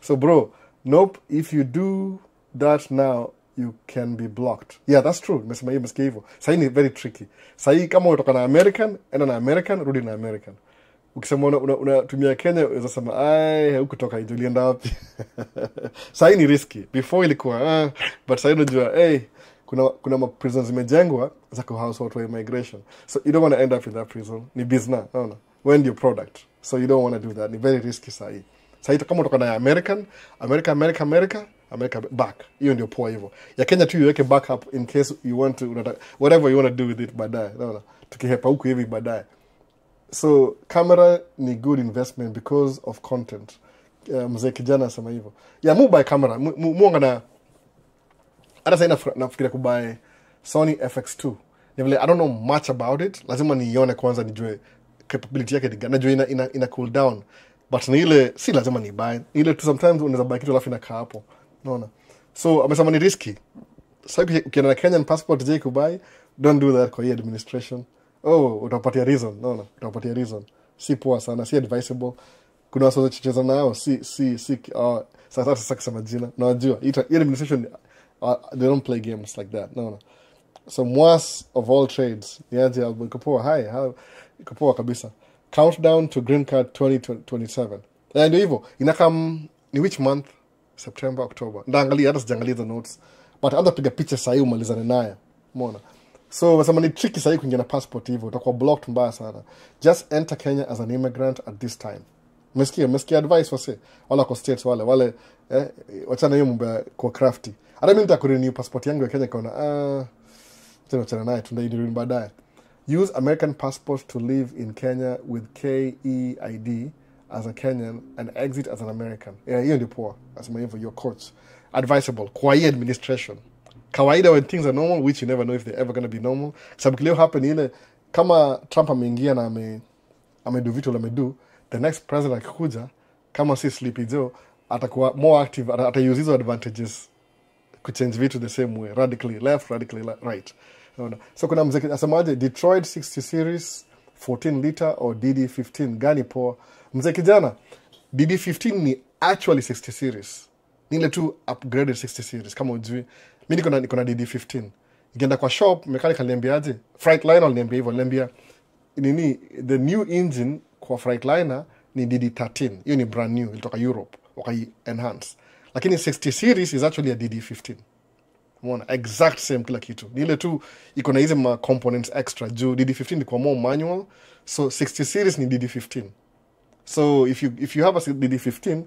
Speaker 1: So bro, nope, if you do that now, you can be blocked. Yeah, that's true. Nimesema hii msikia hivyo. Sasa ni very tricky. Sasa hii kama unatoka na American, enda na American, rudi na American. Ukisema unatumia Kenya, unaweza sema hukutoka nje, ulienda wapi? Sasa ni risky. Before ilikuwa but sasa unajua kuna prisons zimejengwa za kuhouse watu wa immigration, so you don't want to end up in that prison. Ni business, no when your product, so you don't want to do that. Ni very risky sahi kama utoka na America back, hiyo ndio poa hivyo. Ya Kenya tu iweke backup in case you want to whatever you want to do with it baadaye, tukihepa huku hivi baadaye. So camera ni good investment because of content. Mzee kijana asema hivyo. Mu buy camera, muanga na hata sasa nafikiria kubuy Sony FX3. Ni vile I don't know much about it. Lazima nione kwanza nijue capability yake ni gani. Najua ina cool down. But ni ile si lazima ni buy. Ile tu sometimes unaweza buy kitu alafu inakaa hapo. Unaona? So amesema ni risky. So ukienda na Kenyan passport je kubuy, don't do that kwa hii administration. Utapatia reason. No, utapatia reason. Si poa sana, si advisable. Kuna watu chicheza nao, sasa kusema jina. Najua, hii administration, they don't play games like that. No. So, worst of all trades, niaje albo, iko poa kabisa. Countdown to Green Card 2027. Ndio hivyo, inakam, ni which month? September, October. Ndaangalia, hata sijaangalia the notes. But hata piga picha sahi umalizane nayo. Umeona? So, wasema ni tricky sahi kuingia na passport hivyo, utakuwa blocked mbaya sana. Just enter Kenya as an immigrant at this time. Meskia advice wase. Wala kwa states wale wachana hiyo mambo kwa crafty. Hata mimi nitakurenew passport yangu ya Kenya kaona wachana naye tunairenew baadaye. Use American passport to live in Kenya with KEID as a Kenyan and exit as an American. Hiyo ndio poa. Asema hivyo your coach. Advisable kwa hii administration. Kawaida when things are normal, which you never know if they're ever going to be normal. Sababu kileo happen ile kama Trump ameingia na amedu vitu amedu, the next president akikuja kama si Sleepy Joe atakuwa more active, ata-use hizo advantages kuchange vitu the same way, radically left, radically right. So kuna mzee asemaje, Detroit 60 series 14 liter or DD15 gani poa? Mzee kijana, DD15 ni actually 60 series, ni ile tu upgraded 60 series kama ujui. Mimi niko na DD15. Nikienda kwa shop mechanic aliniambiaje, Freightliner aliniambia hivyo, aliniambia nini, the new engine kwa Freightliner ni DD13. Hiyo ni brand new, ilitoka Europe, wakai enhance. Lakini 60 series is actually a DD15. Umeona, exact same kila kitu. Ni ile tu iko na hizo ma components extra juu DD15 ni kwa more manual, so 60 series ni DD15. So if you have a DD15,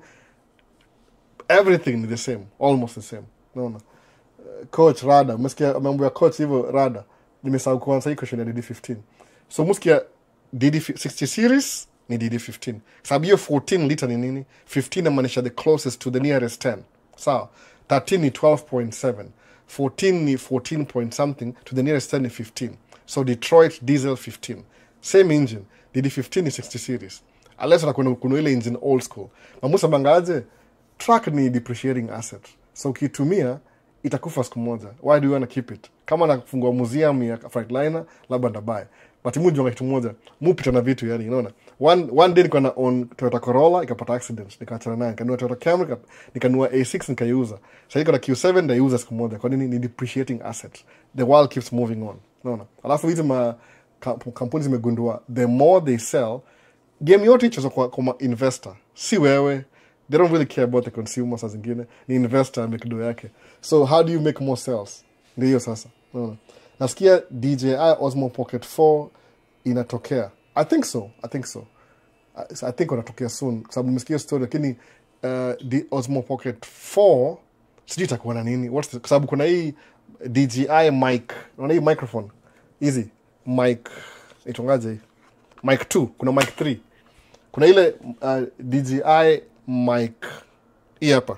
Speaker 1: everything is the same, almost the same. Unaona. Coach rada, msikia mambo ya coach hivyo rada. Nimesahau kuanza hii question ya DD15. So msikia DD60 series ni DD15. Sababu hiyo 14 liter ni nini? 15 inamaanisha the closest to the nearest 10. Sawa. 13 ni 12.7. 14 ni 14 point something, to the nearest 10 ni 15. So Detroit diesel 15. Same engine. DD15 ni 60 series. Unless kuna ile engine old school. Mamusa bangaje, truck ni depreciating asset. So ukitumia itakufa siku moja. Why do you want to keep it? Kama nakufungua museum ya Freightliner, labda ndabaye. But mujonga kitu moja, mupita na vitu yani, unaona. One day nilikuwa na on Toyota Corolla, ikapata accident, nikaachana nayo. Nikanunua Toyota Camry, nikanunua A6 nikaiuza. Sasa niko na Q7 ndaiuza siku moja. Kwa nini? Ni depreciating asset. The world keeps moving on. Unaona. Alafu hizi kampuni zimegundua, the more they sell, game yote hicho kwa investor. Si wewe. They don't really care about the consumer saa zingine. Ni investor amekido yake. So how do you make more sales? Ndiyo sasa. Unaona. Nasikia DJI Osmo Pocket 4 inatokea. I think so. I think wanatokea soon. Sababu nimesikia story lakini the Osmo Pocket 4 sijui itakuwa na nini. Sababu kuna hii DJI mic. Unaona hii microphone. Easy. Mic itongaje? Mic 2, kuna mic 3. Kuna ile DJI mic hii hapa.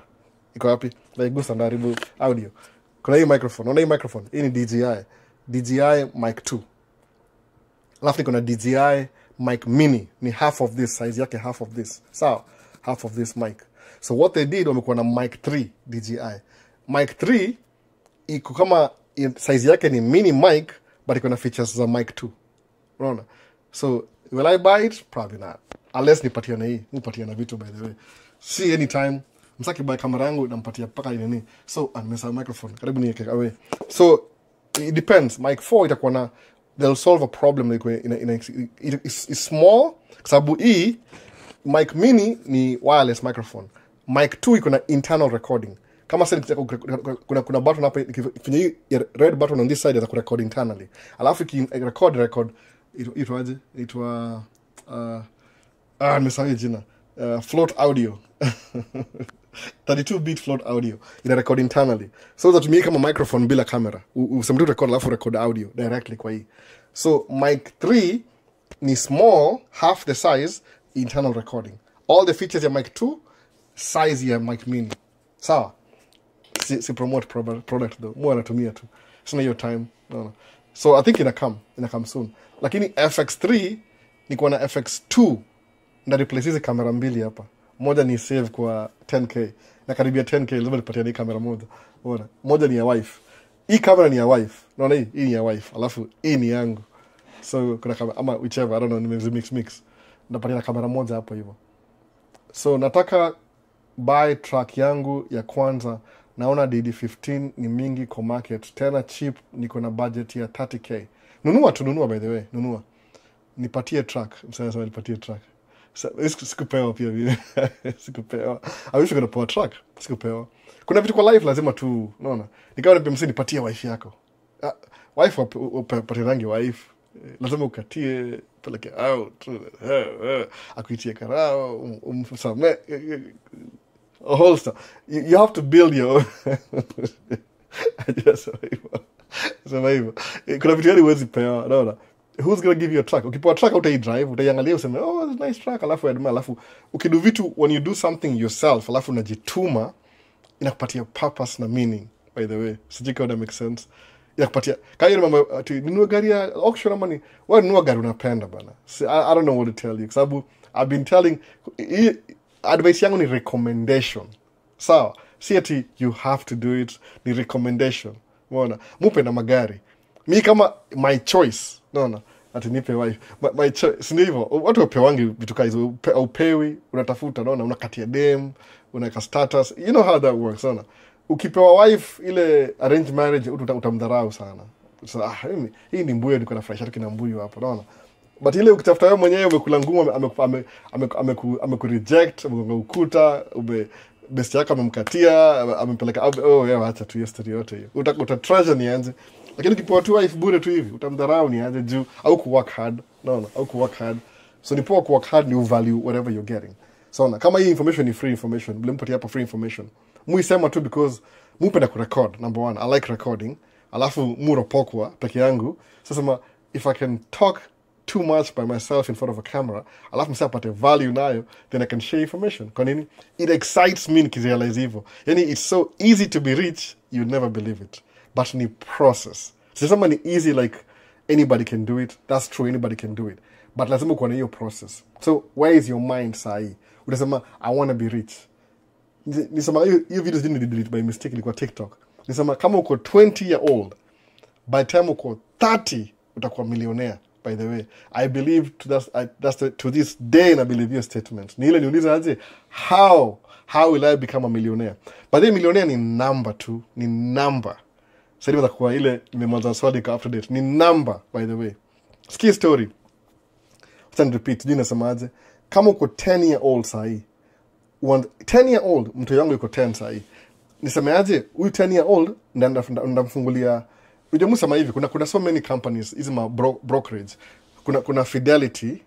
Speaker 1: Iko wapi? Like gusa ndaribu audio. Kuna hii microphone. Unaona hii microphone? Hii ni DJI Mic 2. Alafu kuna DJI Mic Mini. Ni half of this, size yake half of this. Sawa, half of this mic. So what they did, wamekuwa na Mic 3 DJI. Mic 3 iko kama size yake ni mini mic, but iko na features za Mic 2. Unaona? So will I buy it? Probably not. Unless nipatia na hii. Nipatia na vitu by the way. See anytime. Msaki buy kamera yangu nampatia paka nini. So nimesahau microphone. Karibu niweke away. So it depends. Mic 4 itakuwa na, they'll solve a problem like it's small sababu hii mic mini ni wireless microphone. Mic 2 iko na internal recording. kama sasa kuna button hapa, kwenye hii red button on this side ya kurecord internally, alafu record itwaje, nimesahau jina, float audio 32-bit float audio ina record internally, so utatumia kama microphone bila camera, usemtu record alafu record audio directly kwa hii. So mic 3 ni small, half the size, internal recording. All the features ya mic 2, size ya mic mini. Sawa, si promote product though, more anatumia tu, sina hiyo time, no. So I think ina come soon. Lakini FX3 niko na FX2 na replace hizi kamera mbili hapa. Moja ni save kwa 10k, na karibia 10k lazima nipatie ni kamera moja. Unaona? Moja ni ya wife. Hii kamera ni ya wife. Unaona hii ni ya wife. Alafu hii ni yangu. So kuna kamera ama whichever, I don't know, ni mix. Napatia kamera moja hapo hivyo. So nataka buy track yangu ya kwanza. Naona DD15 ni mingi kwa market. Tena cheap, niko na budget ya 30k. Nunua by the way, nunua. Nipatie track. Msana nipatie track. Sikupewa pia vile. Sikupewa. I wish kuna power track. Sikupewa. Kuna vitu kwa life lazima tu, unaona. Nikawa nipe nipatie wife yako. Wife upatie rangi wife. Lazima ukatie peleke out. Akuitie karao, umsame a holster. You have to build your own. Sema hivyo. Kuna vitu gani huwezi pewa, unaona. Who's going to give you a track? Ukipewa track utai drive, utaiangalia useme, oh, that's a nice track, alafu admire, alafu ukidu vitu, when you do something yourself, alafu unajituma, inakupatia purpose na meaning, by the way. Sijui kama that makes sense. Inakupatia, kama hiyo mama ati ninunue gari ya auction ama ni, wewe nunua gari unapenda bana. I don't know what to tell you. Sababu I've been telling, advice yangu ni recommendation. Sawa, si ati you have to do it, ni recommendation. Umeona? Mupe na magari. Mi kama my choice, naona ati nipe wife my choice, ndio hivyo. Watu wapewangi vitu kama hizo, upewi, unatafuta, naona unakatia dem, unaweka status, you know how that works, naona. Ukipewa wife ile arranged marriage utamdharau sana. So hii ni mbuyo, niko na fresh kina mbuyo hapo, naona. But ile ukitafuta wewe mwenyewe umekula ngumu, amekureject, amegonga ukuta, best yako amemkatia, amempeleka, oh yeah, acha tu yesterday yote hiyo. Uta treasure nianze. Lakini ukipewa tu wife bure tu hivi, utamdharau nianze juu au kuwork hard. Naona, au kuwork hard. So nipo kuwork hard, ni value whatever you're getting. So kama hii information ni free information, bila mpatia hapa free information. Muisema tu because mupenda kurecord, number one, I like recording. Alafu muropokwa peke yangu. Sasa if I can talk too much by myself in front of a camera, alafu msa apate value nayo, then I can share information. Kwa nini? It excites me nikirealize hivyo. Yani it's so easy to be rich, you'd never believe it. But ni process. Sisema ni easy like anybody can do it. That's true, anybody can do it. But lazima kuwa na hiyo process. So where is your mind sahi? Unasema I want to be rich. Nisema hiyo video didn't delete by mistake, ilikuwa TikTok. Nisema kama uko 20 year old, by time uko 30 utakuwa millionaire. By the way, I believe to this day, and I believe your statement. Ni ile niuliza aje, how will I become a millionaire? But the millionaire ni number 2, ni number. Sasa hivi kwa ile nimemaliza swali ka up to date. Ni number, by the way. Ski story. Let's repeat. Jina samaje. Kama uko 10 year old sahi. 10 year old, mtu yangu yuko 10 sahi. Nisemeaje, huyu 10 year old ndamfungulia. Uje musema hivi, kuna so many companies, hizi ma brokerage. Kuna Fidelity,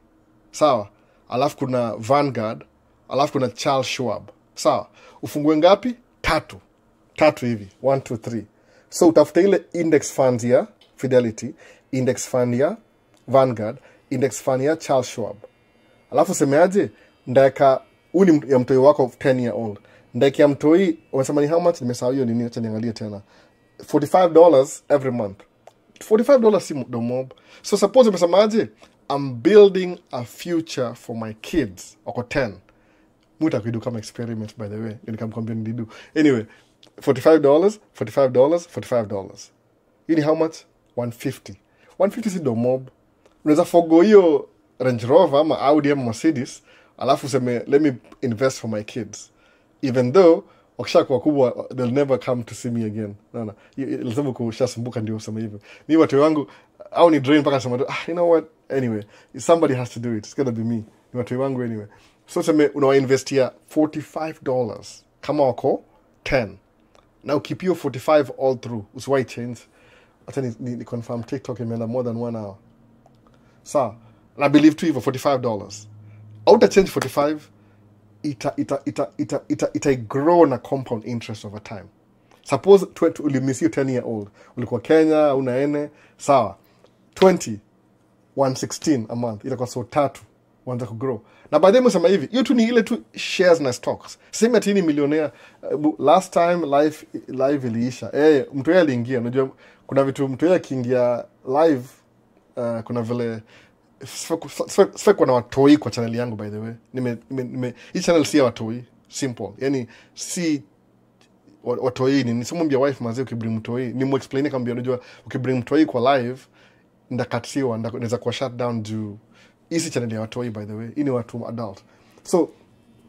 Speaker 1: sawa? Alafu kuna Vanguard, alafu kuna Charles Schwab. Sawa? Ufungue ngapi? 3 hivi. 1 2 3. So utafuta ile index funds ya Fidelity, index fund ya Vanguard, index fund ya Charles Schwab. Alafu semeaje, ndaeka uni ya mtoi wako of 10 year old. Ndaeka ya mtoi, unasema ni how much? Nimesahau hiyo nini, acha niangalie tena. $45 every month. $45 si do mob. So suppose umesemaje, I'm building a future for my kids. Wako 10. Muta kuidu kama experiment, by the way. Nikamkwambia nididu. Anyway, $45. Hii ni how much? $150. $150 si do mob. Unaweza forgo hiyo Range Rover ama Audi ama Mercedes, alafu useme let me invest for my kids. Even though wakishakuwa kubwa, they'll never come to see me again. Naona. Lazima kushasumbuka ndio useme hivyo. Mimi watu wangu au ni drain mpaka sema, you know what? Anyway, somebody has to do it. It's going to be me. Ni watu wangu anyway. So sema unawainvestia $45 kama wako 10. na ukipio 45 all through usiwai change. Acha ni confirm TikTok imeenda more than 1 hour. Sawa, na believe tu hivyo $45. Auta change 45, ita grow na compound interest over time. Suppose ulimisi 10-year-old, ulikuwa Kenya una ene, sawa, 116 a month, itakuwa so 3 wanza kugrow. Na baadaye msema hivi, hiyo tu ni ile tu shares na stocks. Sema ati ni millionaire. Last time live iliisha. Mtu yeye aliingia, unajua kuna vitu mtu yeye akiingia live, kuna vile sifai kuwa na watoi kwa channel yangu, by the way. Hii channel si ya watoi, simple. Yani si watoi ni nisimwambia wife mazee ukibring mtoi, ni mu-explain kambia unajua ukibring mtoi kwa live ndakatiwa, ndaweza kuwa shut down juu isi channel ya watoi, by the way. Ini watu adult. So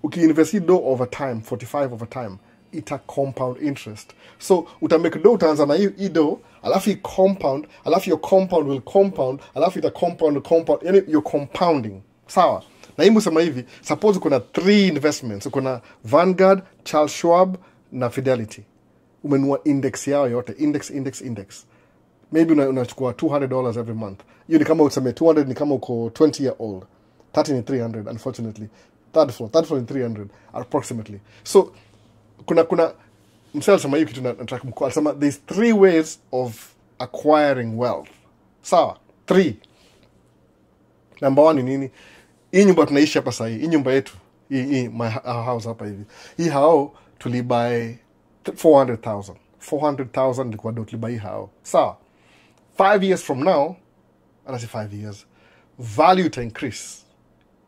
Speaker 1: ukiinvest do over time, 45 over time, ita compound interest. So utamake do, utaanza na hii do, alafu compound, alafu your compound will compound, alafu ita compound, yani you're compounding. Sawa? Na hii musema hivi, suppose kuna 3 investments. Kuna Vanguard, Charles Schwab na Fidelity. Umenua index yao yote, index. Maybe unachukua $200 every month. Hiyo ni kama useme 200 ni kama uko 20 year old. 30 ni 300 unfortunately. Third floor ni 300 approximately. So kuna msela sema hiyo kitu nataka kumkoa. Sema there's 3 ways of acquiring wealth. Sawa? 3. Number 1 ni nini? Hii nyumba tunaishi hapa sasa hii. Hii nyumba yetu. Hii my house hapa hivi. Hii hao tulibuy 400,000. 400,000 ndikuwa ndo tulibuy hii hao. Sawa? 5 years from now, I say 5 years, value to increase.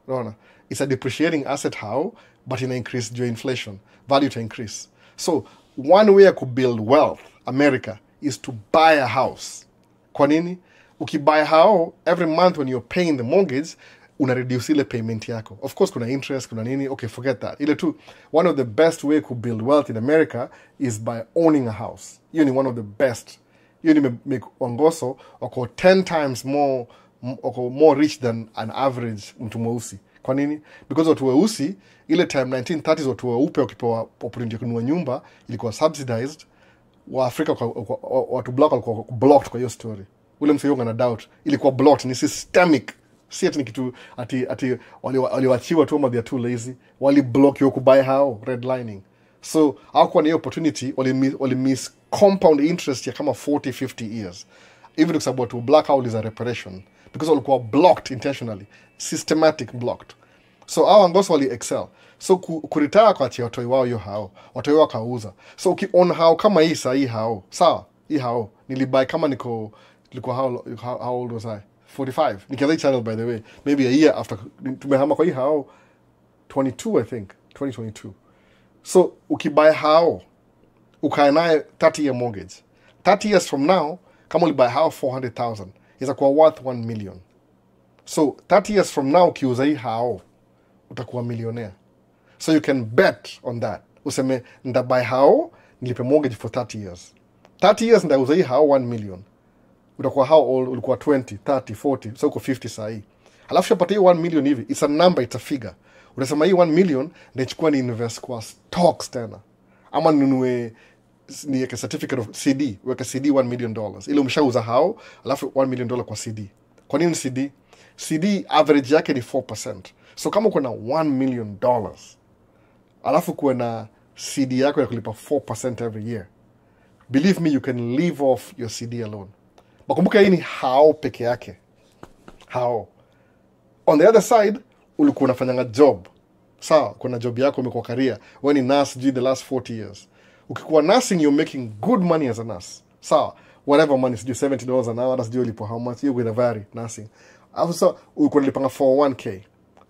Speaker 1: No. It's a depreciating asset how, but in increase due inflation. Value to increase. So, one way I could build wealth, America, is to buy a house. Kwa nini? Ukibuy how, every month when you're paying the mortgage, una reduce ile payment yako. Of course, kuna interest, kuna nini. Okay, forget that. Ile tu, one of the best way to build wealth in America is by owning a house. You ni one of the best. You ni make Wangoso wako 10 times more rich than an average mtu mweusi. Kwa nini? Because watu weusi, ile time 1930s watu weupe wakipewa opportunity ya kununua nyumba, ilikuwa subsidized. Wa Afrika watu black walikuwa blocked kwa hiyo story. Ule mseyonga na doubt. Ilikuwa blocked, ni systemic. Si ati ni kitu ati waliwachiwa tu ama they are too lazy. Wali block hiyo kubuy how redlining. So, hawakuwa na hiyo opportunity, wali miss compound interest ya kama 40-50 years. Even kwa sababu watu black out is a reparation. Because walikuwa blocked intentionally. Systematic blocked. So, hao Wangoso wali excel. So, kuritaya kwa achia watoi wao hiyo hao. Watoi wao kauza. So, ukiona hao kama hii saa hii hao. Sawa, hii hao. Nilibuy kama nilikuwa how old was I? 45. Nikianza hii channel, by the way. Maybe a year after. Tumehama kwa hii hao. 22, I think. 2022. So, ukibuy hao, ukae naye 30-year mortgage. 30 years from now, kama ulibuy hao 400,000, itakuwa worth 1 million. So, 30 years from now, ukiuza hii hao, utakuwa millionaire. So, you can bet on that. Useme, ndabuy hao, nilipe mortgage for 30 years. 30 years, ndauza hii hao 1 million. Utakuwa how old? Ulikuwa 20, 30, 40, so uko 50 sahi. Alafu shapata hii 1 million hivi. It's a number, it's a figure. Unasema hii 1 million, naichukua ni invest kwa stocks tena. Ama ninunue ni a certificate of CD, weka CD $1 million. Ile umeshauza hao, alafu $1 million kwa CD. Kwa nini CD? CD average yake ni 4%. So kama uko na $1 million, alafu kuwe na CD yako ya kulipa 4% every year, believe me, you can live off your CD alone. Makumbuka hii ni hao peke yake. Hao. On the other side, ulikuwa unafanyanga job. Sawa, kuna job yako umekuwa career. Wewe ni nurse the last 40 years. Ukikuwa nursing, you're making good money as a nurse. Sawa, whatever money, sijui $70 an hour, that's sijui ulipo how much, you with a vary nursing. Alafu sasa, ulikuwa unalipanga 401k.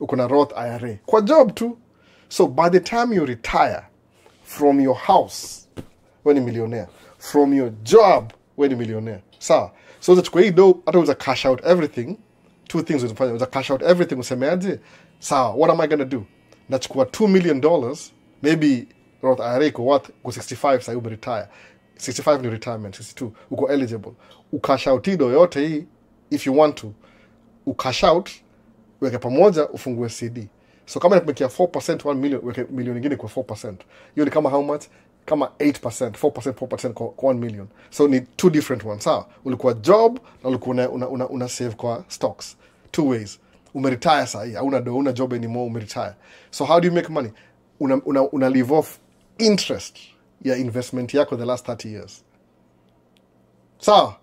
Speaker 1: Uko na Roth IRA. Kwa job tu. So, by the time you retire from your house, wewe ni millionaire. From your job, wewe ni millionaire. Sawa. So, utachukua hii do, hata uza cash out everything. 2 things utafanya. Uza cash out everything, usemeaje? Sawa, what am I gonna do? Nachukua $2 million, maybe Roth IRA iko worth kwa 65, sasa ube retire. 65 ni retirement, 62, uko eligible. Ucash out hido yote hii, if you want to. Ucash out, weke pamoja, ufungue CD. So kama inakumekia 4%, 1 million, weke milioni ingine kwa 4%. Hiyo ni kama how much? Kama 8%, 4% kwa 1 million. So ni two different ones. Sawa? Ulikuwa job na ulikuwa una save kwa stocks. Two ways. Umeretire sahi, hauna job anymore, umeretire. So how do you make money? Una live off interest ya investment yako the last 30 years. Sawa?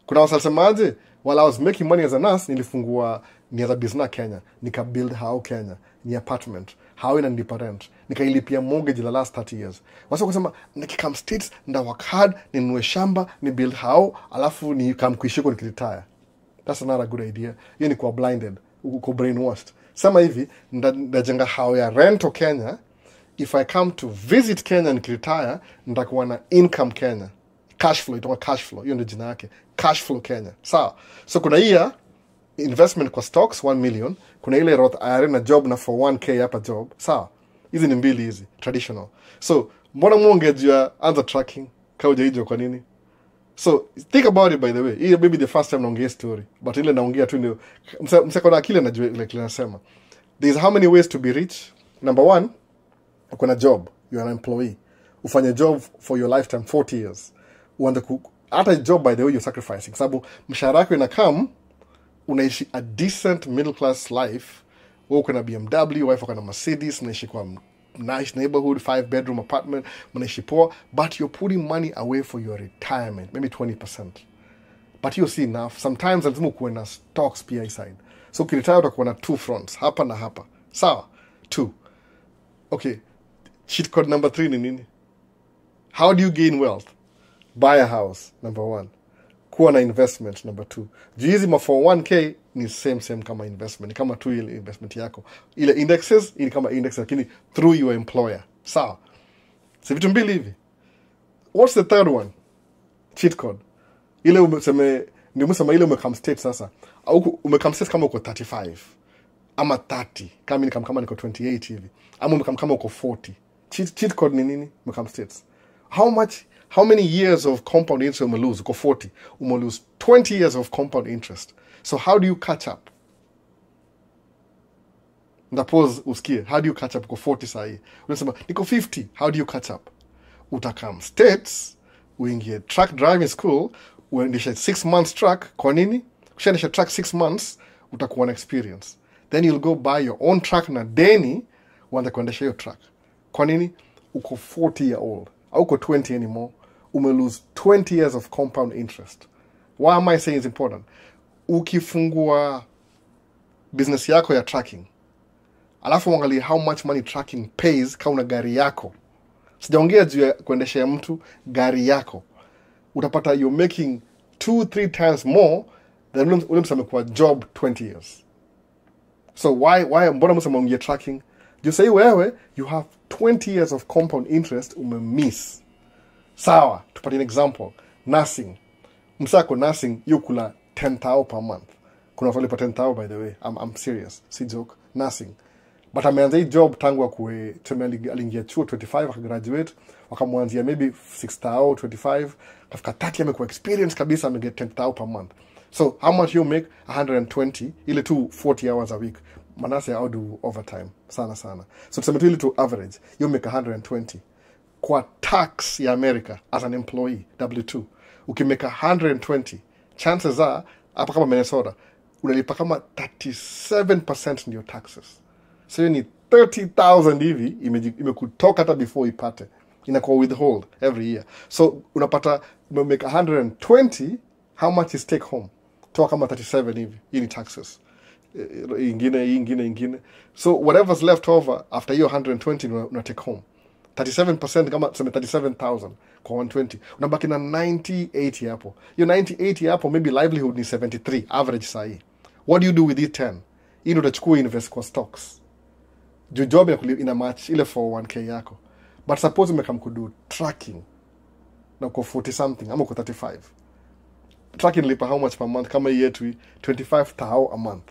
Speaker 1: Kuna wasalsemaje? While I was making money as a nurse, nilifungua niaza business Kenya. Nika build how Kenya. Ni apartment. How inanipa rent. Nikailipia mortgage the last 30 years. Wasa kusema, nikikam States, nda work hard, ninunue shamba, ni build how, alafu ni kam kuishiko nikiretire. That's not a good idea. Hiyo ni kwa blinded. Uko brainwashed. Sema hivi, ndajenga how ya rento Kenya. If I come to visit Kenya nikiretire, ndakuwa na income Kenya. Cash flow, itakuwa cash flow. Hiyo ndio jina yake. Cash flow Kenya. Sawa. So kuna hiya investment kwa stocks 1 million. Kuna ile Roth IRA na job na for 1k hapa job. Sawa. Hizi ni mbili hizi. Traditional. So, mbona muongejua anza tracking? Kauja hijo kwa nini? So, think about it by the way. Hii maybe the first time naongea story. But ile naongea tu ndio. Mseko na akili najua like nasema. There's how many ways to be rich? Number 1, uko na job. You are an employee. Ufanye job for your lifetime 40 years. Uanze hata job by the way you're sacrificing. Sababu mshahara wako inakam unaishi a decent middle class life. Wewe uko na BMW, wife uko na Mercedes, unaishi kwa nice neighborhood, 5-bedroom apartment, mnaishi poa, but you're putting money away for your retirement, maybe 20%. But you see enough. Sometimes lazima ukuwe na stocks pia side. So ukiretire utakuwa na two fronts, hapa na hapa. Sawa? 2. Okay. Cheat code number 3 ni nini? How do you gain wealth? Buy a house, number 1. Kuwa na investment, number 2. Juizi ma for 1k ni same kama investment. Ni kama tu ile investment yako. Ile indexes, ili kama index lakini through your employer. Sawa. Si vitu mbili hivi. What's the third one? Cheat code. Ile umesema ile umekam state sasa. Au umekam state kama uko 35. Ama 30. Kama niko 28 hivi. Ama umekam kama uko 40. Cheat code ni nini? Umekam states. How many years of compound interest ume lose? Uko 40. Ume lose 20 years of compound interest. So how do you catch up? Ndapose usikie. How do you catch up? Uko 40 sahi. Unasema, niko 50. How do you catch up? Utakam states, uingie truck driving school, uendeshe 6 months truck. Kwa nini? Ukishaendesha truck 6 months, utakuwa na experience. Then you'll go buy your own truck na deni, uanze kuendesha hiyo truck. Kwa nini? Uko 40 year old. Au uko 20 anymore. Ume lose 20 years of compound interest. Why am I saying it's important? Ukifungua business yako ya tracking, alafu uangalie how much money tracking pays kama una gari yako. Sijaongea juu ya kuendesha mtu, gari yako. Utapata you're making 2-3 times more than ule msame kwa job 20 years. So why mbona msame ungie tracking? You say wewe, you have 20 years of compound interest umemiss. Sawa, tupate an example. Nursing. Msako nursing, you kula 10,000 per month. Kuna wale pa 10,000 by the way. I'm serious. Si joke. Nursing. But ameanza hii job tangu akue aliingia chuo 25 akagraduate, wakamwanzia maybe 6,000 25, kafika 30 amekuwa experience kabisa ameget 10,000 per month. So how much you make? 120, ile tu 40 hours a week. Manase au do overtime sana. So tuseme tu ile tu average, you make 120. Kwa tax ya America as an employee W2, ukimeka 120, chances are hapa kama Minnesota unalipa kama 37% ndio taxes. So ni 30,000 hivi imekutoka hata before ipate. Inakuwa withhold every year. So unapata umemeka 120, how much is take home? Toa kama 37 hivi. Hii ni taxes. Ingine. So whatever's left over after your 120 una take home. 37% kama tuseme 37,000 kwa 120. Unabaki na 90-80 hapo. Hiyo 90-80 hapo maybe livelihood ni 73 average sahi. What do you do with it 10? Hii ndio utachukua invest kwa stocks. Job ina match ile 401k yako. But suppose umekam kudu tracking na uko 40 something ama uko 35. Tracking lipa how much per month? Kama yetu 25,000 a month.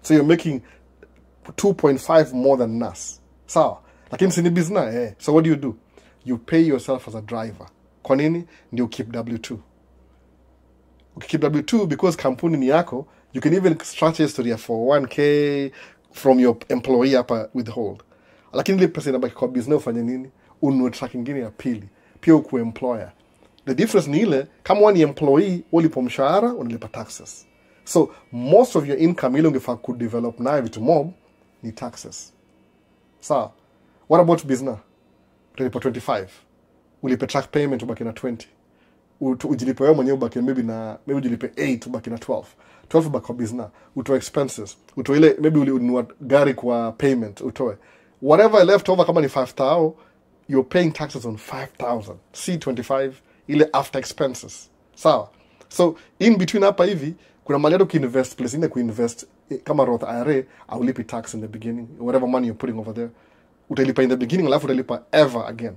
Speaker 1: So you're making 2.5 more than us. Sawa. Lakini si ni business So what do? You pay yourself as a driver. Kwa nini? Ndio keep W2. Keep W2 because kampuni ni yako, you can even stretch history for 1k, from your employee hapa withhold. Lakini ile pesa inabaki kwa business ufanye nini? Ununue truck ingine ya pili. Pia uko employer. The difference ni ile, kama wewe ni employee, ulipo mshahara, unalipa taxes. So, most of your income ile ungefaa kudevelop nayo vitu mob ni taxes. Sawa. What about business? Utalipa 25. Ulipe track payment ubaki na 20. Ujilipe wewe mwenyewe ubaki maybe ujilipe 8 ubaki na 12. 12 ubaki kwa business. Utoe expenses. Utoe ile maybe ulinunua gari kwa payment utoe. Whatever left over kama ni 5,000, you're paying taxes on 5,000. C25 ile after expenses. Sawa. So in between hapa hivi kuna mali ukiinvest place ine kuinvest kama Roth IRA au lipi tax in the beginning, whatever money you're putting over there utalipa in the beginning alafu utalipa ever again,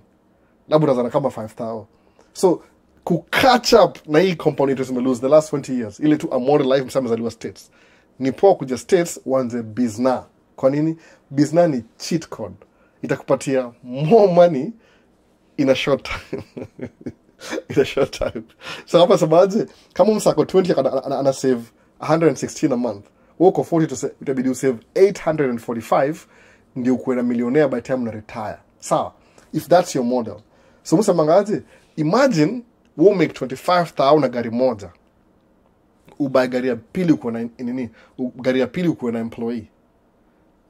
Speaker 1: labda unazana kama 5,000. So ku catch up na hii compound interest lose the last 20 years ile tu a model life msama zaliwa states ni poa kuja states wanze business. Kwa nini? Business ni cheat code, itakupatia more money in a short time. In a short time. So hapa sabaje kama msako 20 ana save 116 a month, uko 40 to itabidi save 845 ndio ukuwe na millionaire by time na retire. Sawa, if that's your model. So msamangaje, imagine we'll make 25,000 na gari moja, ubuy gari ya pili uko na nini, gari ya pili uko na employee.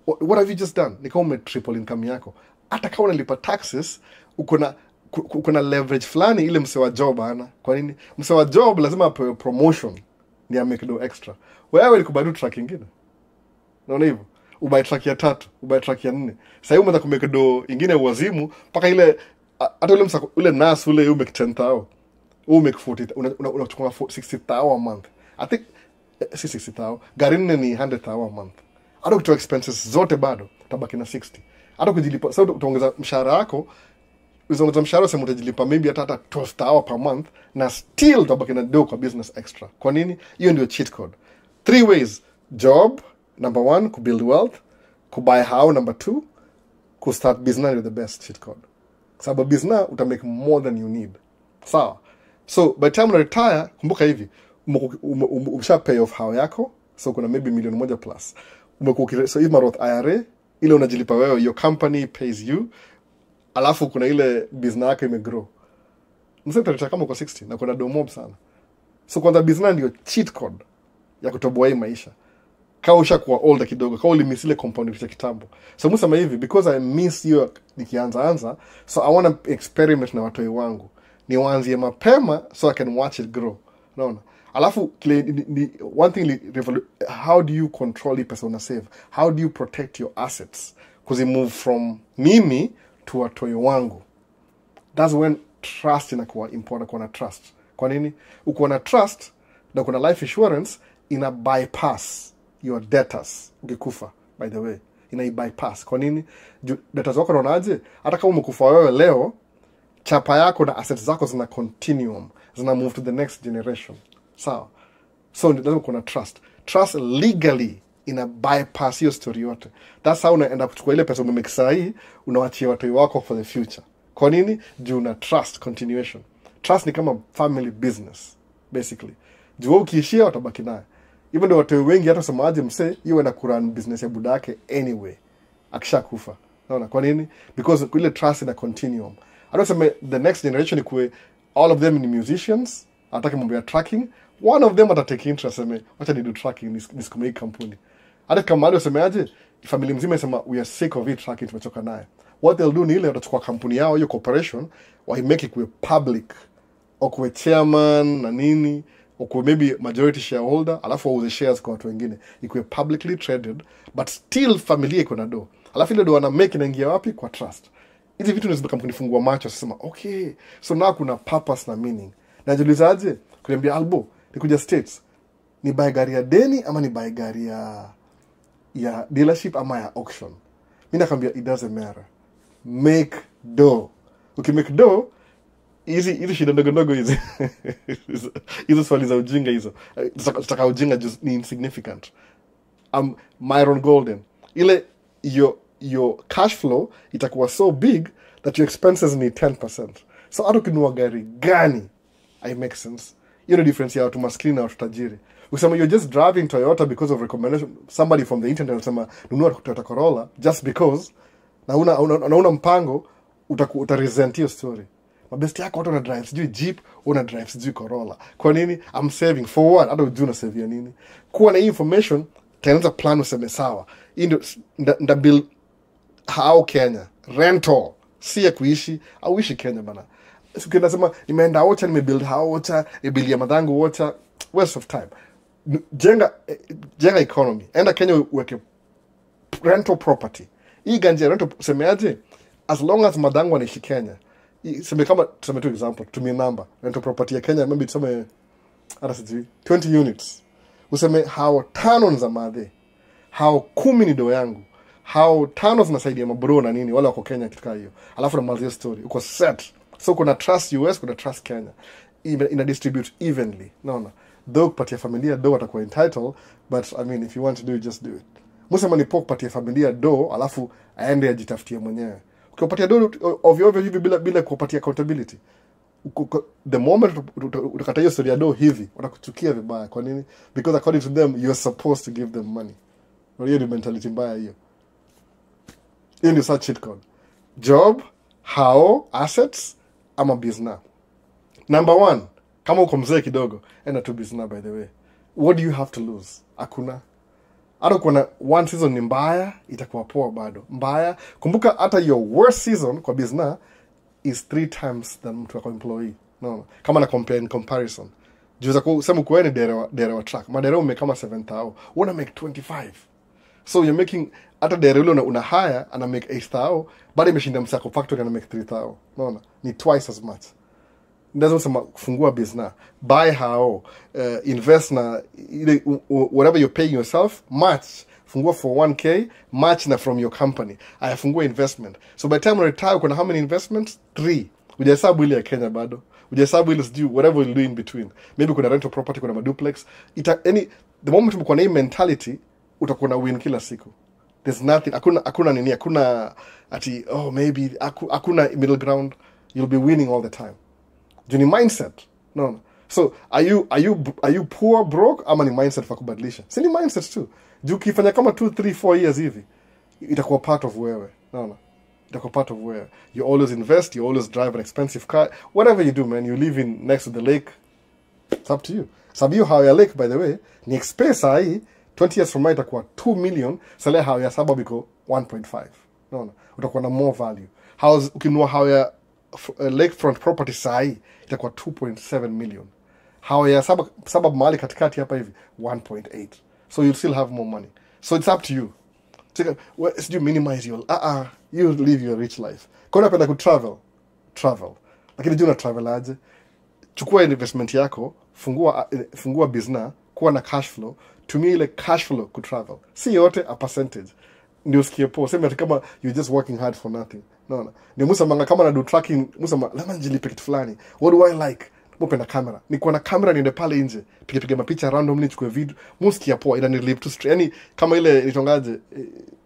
Speaker 1: What have you just done? Ni kama ume triple income yako. Hata kama unalipa taxes uko na leverage fulani ile msewa job ana. Kwa nini? Msewa job lazima apewe promotion ni make do extra. Wewe ulikubali track nyingine. Unaona hivyo? Ubuy track ya 3, ubuy track ya 4. Sasa hiyo umeanza kumake do nyingine wazimu mpaka ile hata ule msako ule nas ule umake 10,000. Umake 40, unachukua 60,000 a month. I think 60,000. Gari nne ni 100,000 a month. Hata ukitoa expenses zote bado utabaki na 60. Hata kujilipa sasa utaongeza mshahara wako, unaongeza mshahara sema utajilipa maybe hata 12,000 per month na still utabaki na do kwa business extra. Kwa nini? Hiyo ndio cheat code. 3 ways: job number 1, ku build wealth; ku buy how number 2; ku start business with the best cheat code. Sababu business uta make more than you need. Sawa. So by the time you retire, kumbuka hivi, umesha pay off how yako, so kuna maybe $1,000,000 plus. So hivi Roth IRA ile unajilipa wewe, your company pays you, alafu kuna ile business yako imegrow. Msema kama kwa 60 na kuna do mob sana. So kwanza business ndio cheat code ya kutoboa hii maisha. Kama ushakuwa older kidogo, kama ulimiss ile compound ya kitambo. So msema hivi, because I miss you nikianza, so I want to experiment na watu wangu. Niwaanzie mapema so I can watch it grow. Unaona? Alafu one thing, how do you control it pesa una save? How do you protect your assets? Because you move from mimi to watoyo wangu. That's when trust inakuwa important, kuna trust. Kwa nini? Uko na trust na kuna life insurance ina bypass your debtors. Ukikufa, by the way, ina bypass. Kwa nini? Debtors wako wanaje? Hata kama umekufa wewe leo, chapa yako na assets zako zina continuum, zina move to the next generation. Sawa. So lazima kuna trust. Trust legally ina bypass hiyo story yote. That's how unaenda kuchukua ile pesa umemake sahi, unawaachia watu wako for the future. Kwa nini? Juu una trust continuation. Trust ni kama family business basically. Juu ukiishia watabaki naye. Even though watu wengi hata semaje mse, hiyo ina kurun business ya budake anyway. Akishakufa. Unaona kwa nini? Because ile trust ina continuum. I don't say the next generation ikue all of them ni musicians, atake mambo ya tracking. One of them atatake interest ame wacha ni do tracking nisikume kampuni. Hata kama wale wasemeaje, family mzima inasema we are sick of it tracking, tumechoka naye. What they'll do ni ile watachukua kampuni yao hiyo corporation, wa make it kuwe public, au kuwe chairman na nini, au kuwe maybe majority shareholder, alafu wauze shares kwa watu wengine, ikuwe publicly traded but still familia iko na do. Alafu ile do wana make inaingia wapi? Kwa trust. Hizi vitu ndio kampuni fungua macho sasa, okay, so now kuna purpose na meaning. Najiulizaje? Kuniambia Albo, nikuja States, ni buy gari ya deni ama ni buy gari ya dealership ama ya auction? Mimi nakwambia it doesn't matter. Make dough. Ukimake dough, hizi shida ndogo hizi. Hizo swali za ujinga hizo. Tutaka ujinga just ni insignificant. Myron Golden. Ile your cash flow itakuwa so big that your expenses ni 10%. So hata ukinunua gari gani, I make sense. Hiyo ndio difference ya watu maskini na watu tajiri. Usema you're just driving Toyota because of recommendation. Somebody from the internet usema nunua Toyota Corolla just because na una mpango uta-resent your story. Mabesti yako watu wana drive sijui Jeep, una drive sijui Corolla. Kwa nini? I'm saving for what? Hata ujue unasave ya nini? Kuwa na information, tengeneza plan useme sawa. Nda build how Kenya, rental, si ya kuishi, au ishi Kenya bana. Ukienda sema nimeenda Ocha, nimebuild how Ocha, nimebuild ya madangu Ocha, waste of time. Jenga economy. Enda Kenya uweke rental property. Hii ganja rental semeaje? As long as madangu wanaishi Kenya. Seme kama tuseme tu example, tumie number. Rental property ya Kenya maybe tuseme hata sijui 20 units. Useme hao 5 za madhe. Hao 10 ni do yangu. Hao 5 zinasaidia mabro na nini wale wako Kenya kitu hiyo. Alafu na malizia story. Uko set. So kuna trust US, kuna trust Kenya. Ina distribute evenly. Naona. Though kupatia familia do watakuwa entitled, but I mean if you want to do it, just do it. Musema ni kupatia familia do alafu aende ajitafutie mwenyewe. Ukipatia do ovyo hivi bila kupatia accountability. The moment utakata hiyo story ya do hivi, watakuchukia vibaya. Kwa nini? Because according to them you're supposed to give them money. Hiyo ni mentality mbaya hiyo. Hiyo ni such cheat code. Job, how, assets, ama business. Number 1, kama uko mzee kidogo, enda tu business by the way. What do you have to lose? Hakuna. Hata kuna one season ni mbaya, itakuwa poa bado. Mbaya, kumbuka hata your worst season kwa business is 3 times than mtu wako employee. No. Kama na compare in comparison. Juza kusema kuwe ni dere wa truck. Madere ume kama 7,000. Una make 25. So you're making, hata dere ule una hire, ana make 8,000. Bado imeshinda msako factory ana make 3,000. No. Ni twice as much. Ndazo sema kufungua business, buy how, invest na whatever you're paying yourself, match, fungua for 1K, match na from your company. Fungua investment. So by the time you retire, kuna how many investments? 3. Ujahesabu ile ya Kenya bado. Ujahesabu ile sijui whatever you'll do in between. Maybe kuna rental property, kuna maduplex. The moment uko na hii mentality, utakuwa na win kila siku. There's nothing, hakuna nini, hakuna ati maybe hakuna middle ground. You'll be winning all the time. Juni mindset. No. So, are you poor, broke, ama ni mindset fa kubadilisha? Si ni mindset too. Juu kifanya kama 2, 3, 4 years hivi, itakuwa part of wewe. No. Itakuwa part of wewe. You always invest, you always drive an expensive car. Whatever you do, man, you live in next to the lake. It's up to you. Sabi how ya lake, by the way, ni expense hii, 20 years from now itakuwa 2 million, sale how ya sababu iko 1.5. No. Utakuwa na more value. Ukinua how ya lakefront property sahi itakuwa 2.7 million. How ya sababu mahali katikati hapa hivi 1.8. So you'll still have more money. So it's up to you. So you minimize your you live your rich life. Kwa unapenda travel. Lakini juu na travel aje? Chukua investment yako, fungua business, kuwa na cash flow, tumia ile cash flow ku travel. Si yote a percentage. Ndio sikia po. Sema kama you're just working hard for nothing. No. Ni Musa kama na do tracking, Musa lama njilipe kitu fulani. What do I like? Mupenda kamera. Niko na kamera niende pale nje. Piga mapicha randomly chukue video. Musikia poa ina relieve to stress. Yaani kama ile itongaje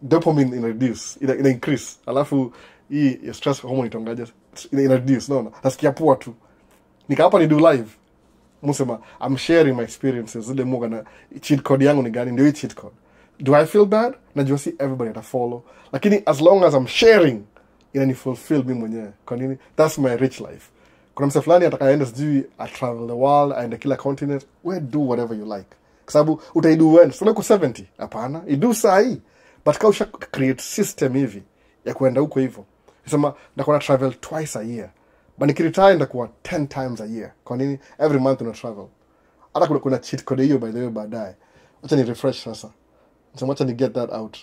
Speaker 1: dopamine ina reduce, ina increase. Alafu hii stress hormone itongaje ina reduce. No. Nasikia poa tu. Nika hapa ni do live. Musa I'm sharing my experiences. Zile muga na cheat code yangu ni gani? Ndio hii cheat code. Do I feel bad? Najua si everybody ata follow. Lakini as long as I'm sharing, inani fulfill mimi mwenyewe. Kwa nini? That's my rich life. Kuna mse fulani atakayeenda sijui I travel the world, aende kila continent, we do whatever you like. Kwa sababu utaidu when? Sio ku 70. Hapana, idu sahi. But kama usha create system hivi ya kuenda huko hivyo. Sema ndakuwa na travel twice a year. But nikiretire ndakuwa 10 times a year. Kwa nini? Every month una travel. Hata kuna cheat code hiyo by the way baadaye. Acha ni refresh sasa. Acha ni get that out.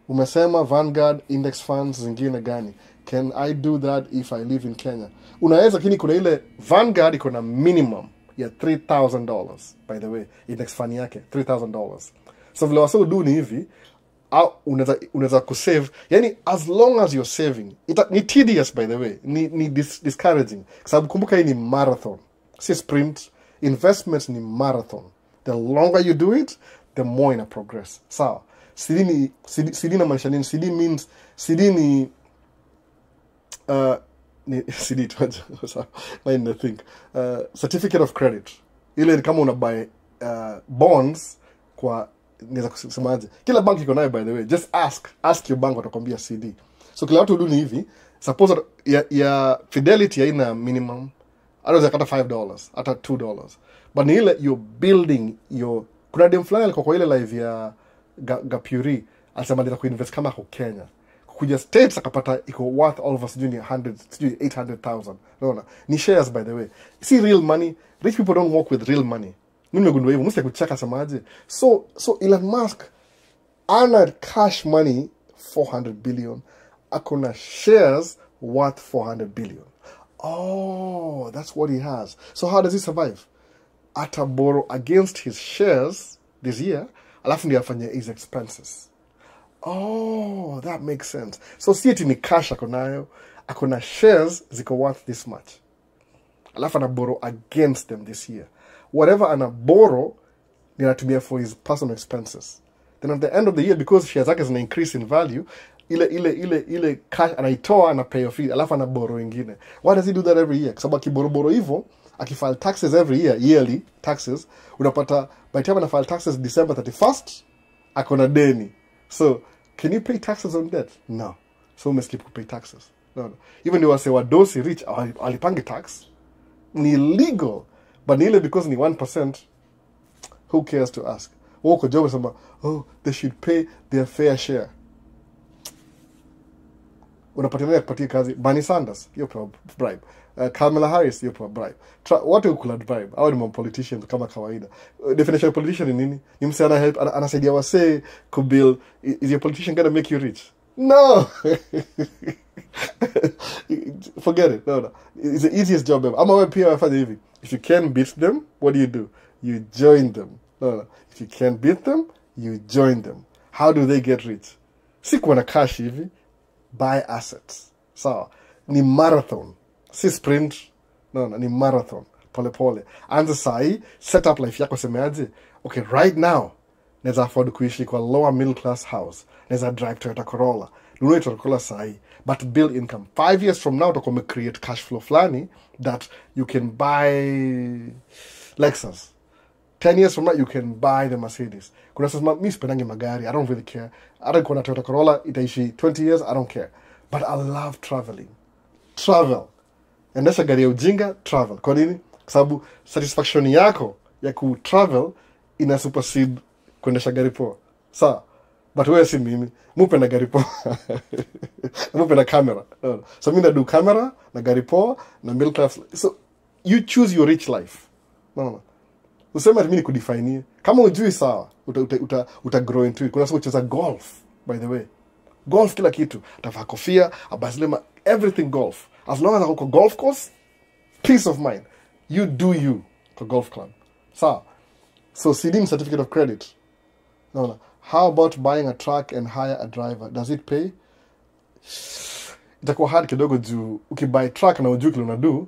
Speaker 1: Umesema Vanguard index funds zingine gani? Can I do that if I live in Kenya? Unaweza, lakini kuna ile Vanguard iko na minimum ya $3,000 by the way. Index fund yake $3,000. So vile wasio do ni hivi, au unaweza kusave, yani as long as you're saving. Ni tedious by the way. Ni discouraging. Kwa sababu kumbuka hii ni marathon. Si sprint. Investments ni marathon. The longer you do it, the more ina progress. Sawa. CD na maanisha nini? CD means CD tuaje. I think certificate of credit. ile ni kama una buy bonds kwa niweza kusemaje, kila bank iko nayo by the way. Just ask your bank, watakwambia CD. So kila watu do ni hivi, suppose ya Fidelity haina minimum, anaweza kata $5 hata $2, but ni ile you're building your, kuna dem fulani alikuwa kwa ile live ya Gapuri alisema ndio kuinvest kama kwa Kenya, kuja states akapata iko worth all of us doing 800,000. Unaona, ni shares by the way. See, real money, rich people don't work with real money. Mimi nimegundua hivyo, msije kucheka samaje. So Elon Musk ana cash money 400 billion, akona shares worth 400 billion. Oh, that's what he has. So how does he survive? Ata borrow against his shares this year, alafu ndio afanye his expenses. Oh, that makes sense. So see it in cash akonayo, akona shares ziko worth this much, alafu ana borrow against them this year. Whatever ana borrow ninatumia for his personal expenses. Then at the end of the year, because shares zake zina increase in value, ile cash anaitoa na pay off, alafu ana borrow ingine. Why does he do that every year? Kwa sababu akiborrow hivyo, akifile taxes every year, yearly taxes, unapata by the time ana file taxes December 31st, akona deni. So, can you pay taxes on debt? No. So umeskip pay taxes. No. Even though I say wadosi rich, alipangi tax, ni illegal. But nearly because ni 1%, who cares to ask? Woko job sema, oh, they should pay their fair share. Unapatia kupatia kazi Bernie Sanders, hiyo kwa bribe. Kamala Harris, hiyo kwa bribe. Watu kula bribe, au ni politicians kama kawaida. Definition of politician ni nini? Ni mse ana help, anasaidia wase ku build. Is your politician going to make you rich? No. Forget it. No. It's the easiest job ever. Ama wewe pia wafanya hivi. If you can't beat them, what do? You join them. No. If you can't beat them, you join them. How do they get rich? Si kuwa na cash hivi, buy assets. Sawa. Ni marathon. Si sprint. No, ni marathon. Pole pole. Anza sahi, set up life yako semeaje. Okay, right now, neza afford kuishi kwa lower middle class house. Neza drive Toyota Corolla. Nunue Toyota Corolla sahi, but build income. 5 years from now, utakuwa create cash flow flani that you can buy Lexus. 10 years from now, you can buy the Mercedes. Kuna sasa mimi sipendangi magari. I don't really care. Hata kuna Toyota Corolla itaishi 20 years, I don't care. But I love traveling. Travel. Endesha gari ya ujinga, travel. Kwa nini? Kwa sababu satisfaction yako ya ku travel ina supersede kuendesha gari poa. Sawa. But wewe si mimi. Mupenda gari poa. Mupenda camera. So mimi nadu camera na gari poa na middle class. So you choose your rich life. No. Usema mimi nikudefine. Kama ujui sawa, uta grow into it. Kuna sio kucheza golf by the way. Golf kila kitu. Atavaa kofia, abazlema, everything golf. As long as uko golf course, peace of mind. You do you for golf club. So CD certificate of credit. No. How about buying a truck and hire a driver? Does it pay? Itakuwa hard kidogo juu ukibuy truck na ujui kile unadu,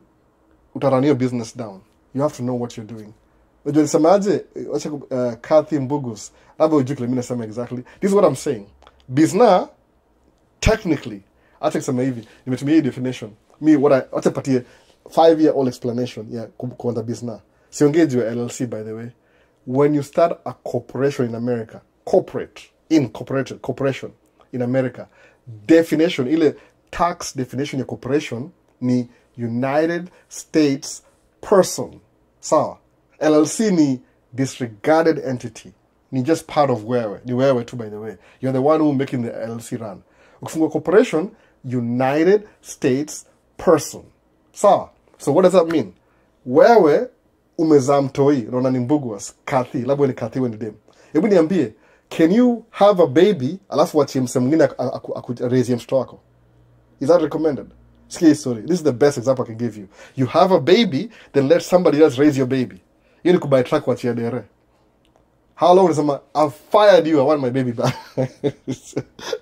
Speaker 1: utarun your business down. You have to know what you're doing. Unajua nisemaje, wacha Kathy Mbugus. Labda ujui kile mimi nasema exactly. This is what I'm saying. Business technically, acha kusema hivi, nimetumia hii definition. Wacha patie 5-year-old explanation ya kuanza business. Siongee juu ya LLC by the way. When you start a corporation in America, corporation in America, definition, ile tax definition ya corporation ni United States person. Sawa. LLC ni disregarded entity. Ni just part of wewe. Ni wewe too by the way. You're the one who making the LLC run. Ukifungua corporation, United States person. Sawa. So what does that mean? Wewe umezaa mtoi, unaona ni Mbuguas, Kathy, labda ni Kathy wewe ni dem. Hebu niambie, can you have a baby alafu wachie mse mwingine raise mtoto wako? Is that recommended? Sikia story. This is the best example I can give you. You have a baby, then let somebody else raise your baby. You need to buy a truck wachia dere. How long is I've fired you, I want my baby back.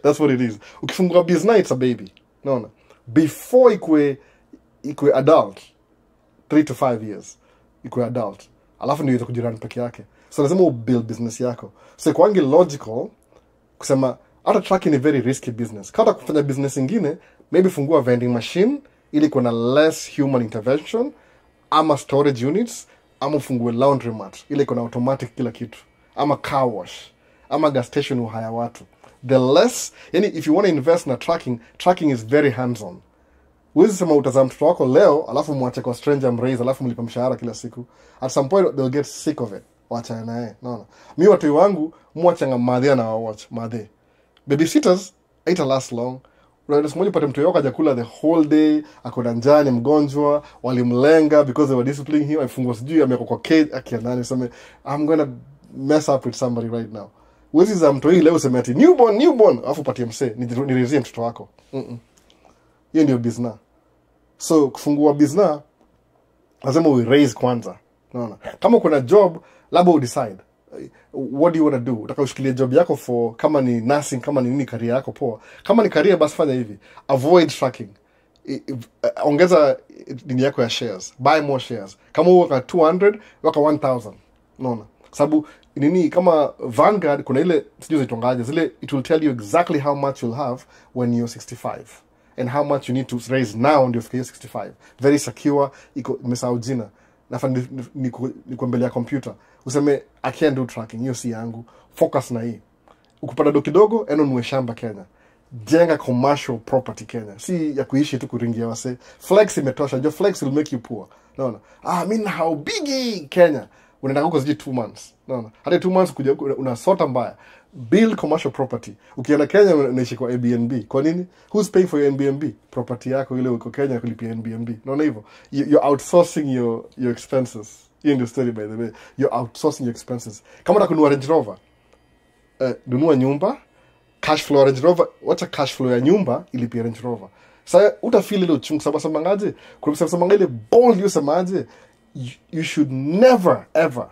Speaker 1: That's what it is. Ukifungua business, it's a baby. No. Before ikwe adult, 3 to 5 years, ikwe adult. Alafu ndio itakujirani peke yake. So lazima build business yako. So kwangi logical kusema hata trucking ni very risky business. Kama kufanya business ingine, maybe fungua vending machine ili kuna less human intervention ama storage units ama ufungue laundromat ile iko na automatic kila kitu, ama car wash, ama gas station uhaya watu, the less, yani if you want to invest na tracking is very hands on. Huwezi sema utazaa mtoto wako leo alafu mwache kwa stranger mraise alafu mlipa mshahara kila siku. At some point they'll get sick of it. Wacha naye. No. Mimi watu wangu mwachanga madhe na watch madhe. Babysitters ain't last long. Unaweza siku moja pate mtoto wako hajakula the whole day, akona njaa, ni mgonjwa, walimlenga because they were disciplining him, afungwa sijui amekuwa kwa cage akianani sema I'm going to mess up with somebody right now. Huwezi za mtoto hii leo sema ati newborn alafu patie msee nirezie mtoto wako. Hiyo ndio business. So kufungua business lazima we raise kwanza. Unaona? Kama kuna job labda u decide what do you want to do. Utaka ushikilie job yako for kama ni nursing, kama ni nini career yako poa. Kama ni career basi fanya hivi. Avoid tracking. Ongeza dini yako ya shares. Buy more shares. Kama uweka 200, weka 1000. Unaona? Sababu nini kama Vanguard kuna ile sijui zitongaje zile, it will tell you exactly how much you'll have when you're 65 and how much you need to raise now ndio ufike 65. Very secure, iko imesahau jina. Nafa niko mbele ya computer. Useme I can't do tracking, hiyo si yangu. Focus na hii. Ukipata do kidogo eno nunue shamba Kenya. Jenga commercial property Kenya. Si ya kuishi tu kuringia wase. Flex imetosha. Jo flex will make you poor. No. Mimi how big Kenya. Unaenda huko siji 2 months. No. Hata 2 months kuja unasota mbaya. Build commercial property. Ukienda Kenya unaishi kwa Airbnb. Kwa nini? Who's paying for your Airbnb? Property yako ile uko Kenya kulipia Airbnb. Unaona hivyo? You're outsourcing your expenses. In the story by the way, you're outsourcing your expenses. Kama unataka kununua Range Rover, nunua nyumba, cash flow Range Rover, wacha cash flow ya nyumba ilipia Range Rover. Sasa utafeel ile uchungu sababu ngaje? Kwa sababu ile bold you semaje? You should never ever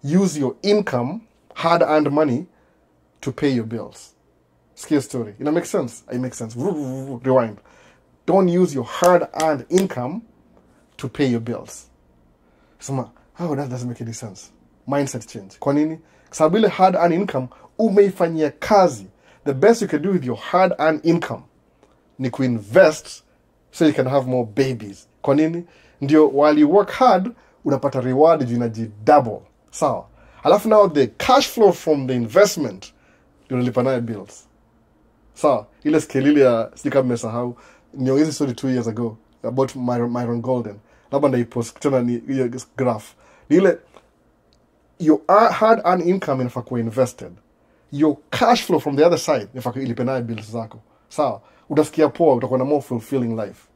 Speaker 1: use your income, hard earned money to pay your bills. Scale story. It makes sense. It makes sense. Rewind. Don't use your hard earned income to pay your bills. Sema, that doesn't make any sense. Mindset change. Kwa nini? Sababu ile hard earned income umeifanyia kazi. The best you can do with your hard earned income ni kuinvest so you can have more babies. Kwa nini? Ndio while you work hard unapata reward inaji double. Sawa. Alafu now the cash flow from the investment ndio unalipa nayo bills. Sawa. Ile scale ile ya sijui kama mmesahau ndio hizi story 2 years ago about Myron Golden. Labda ndaipost tena ni hiyo graph. Ile your hard earned income inafaa kuwa invested. Your cash flow from the other side inafaa ilipe nayo bills zako. Sawa. Utasikia poa, utakuwa na more fulfilling life.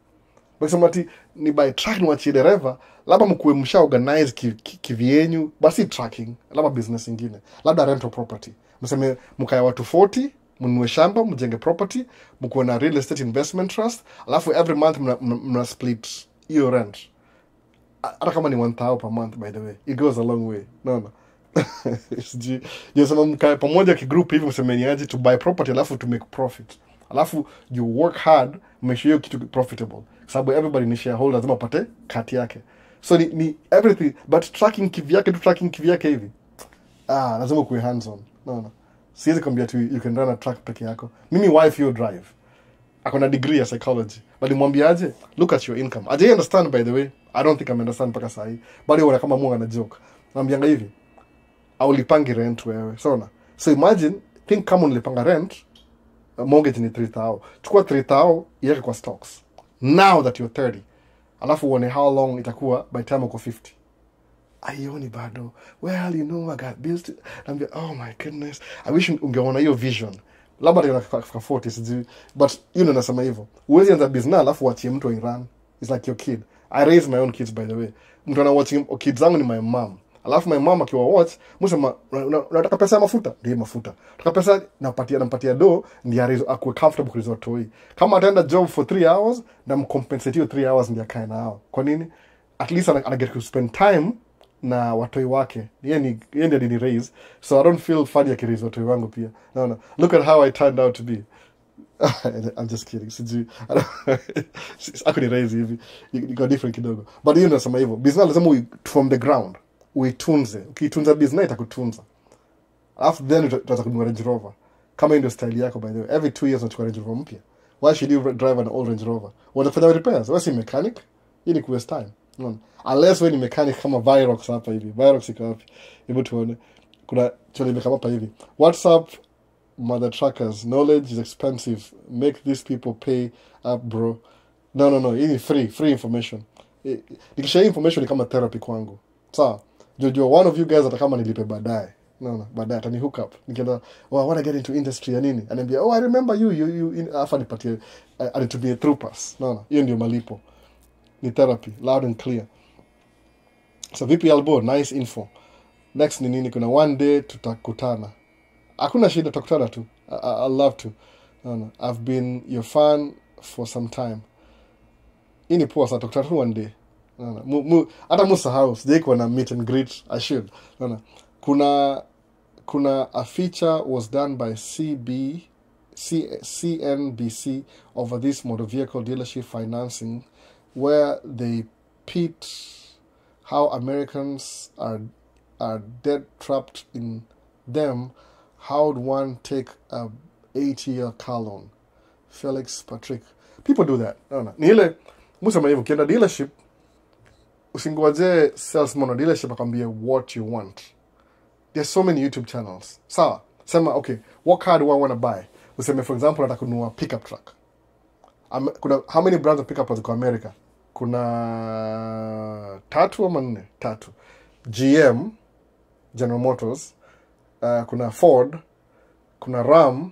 Speaker 1: Bakisema ati ni by tracking wa dereva, labda mkuwe msha organize kivyenyu, basi tracking, labda business ingine, labda rental property. Mseme mkaya watu 40, mnunue shamba, mjenge property, mkuwe na real estate investment trust, alafu every month mna split hiyo rent. Hata kama ni 1000 per month by the way, it goes a long way. No. Sema mkaya pamoja kigroup hivi msemeni aje to buy property alafu to make profit. Alafu you work hard, make sure you keep it profitable. Sababu everybody ni shareholder, lazima upate kati yake. So ni everything, but tracking kivyake hivi. Lazima kuwe hands on. No. Siwezi kwambia tu you can run a track peke yako. Mimi wife you drive. Akona degree ya psychology. Bali mwambiaje, look at your income. I understand by the way. I don't think I understand mpaka sahi. Bali wana kama mwanga na joke. Mwambianga hivi. Aulipangi rent wewe. So imagine, think kama unalipanga rent, mortgage ni 3000. Chukua 3000 iweke kwa stocks. Now that you're 30. Alafu uone how long itakuwa by time uko 50. Aioni bado. Well, you know I got bills to... oh my goodness. I wish ungeona hiyo vision. Labda ndio kwa 40 sijui. But you know nasema hivyo. Uwezi anza business alafu uachie mtu run. It's like your kid. I raise my own kids by the way. Mtu ana watching kids zangu ni my mom. Alafu my mom akiwa watch, msema unataka pesa ya mafuta? Ndio mafuta. Unataka pesa nampatia do ndio akue comfortable kwa resort hii. Kama ataenda job for 3 hours, na mcompensate hiyo 3 hours ndio akae nao. Kwa nini? At least ana get to spend time na watoi wake. Yeye ndio ni raise. So I don't feel funny akirizo watoi wangu pia. No. Look at how I turned out to be. I'm just kidding. Sijui. Akuni raise hivi. You got different kidogo. But you know nasema hivyo. Business lazima from the ground. Uitunze. Ukitunza business itakutunza. After then utaanza kununua Range Rover. Kama ndio style yako by the way. Every 2 years unachukua Range Rover mpya. Why should you drive an old Range Rover? Unafanya repairs. Wewe si mechanic. Hii ni waste time. Unaona? Unless wewe ni mechanic kama Virox hapa hivi. Virox iko wapi? Hebu tuone. Kuna chole imekama hapa hivi. WhatsApp mother truckers, knowledge is expensive. Make these people pay up, bro. No. Hii ni free information. Nikishare information ni kama therapy kwangu. Sawa. Jojo, one of you guys atakama nilipe baadaye. No, baadaye atani hook up. Nikienda, oh, I want to get into industry ya nini? Ananiambia, oh, I remember you afa nipatie anitumie through pass. No. Hiyo ndio malipo. Ni therapy, loud and clear. So vipi Albo, nice info. Next ni nini? Kuna one day tutakutana. Hakuna shida, tutakutana tu. I'll love to. No. I've been your fan for some time. Hii ni poa, tutakutana tu one day. No. Hata musahau, sijai kuwa na meet and greet. I should. No. Kuna a feature was done by CNBC over this motor vehicle dealership financing where they pit how Americans are dead trapped in them. How would one take a 8-year car loan? Felix Patrick. People do that. No. Ni ile musema hivyo kienda dealership usingoje salesman wa dealership akwambie what you want. There's so many YouTube channels. Sawa. Sema okay, what car do I want to buy? Useme for example nataka kununua pickup truck. Kuna how many brands of pickup trucks kwa America? Kuna 3 ama 4? 3. GM, General Motors, kuna Ford, kuna Ram,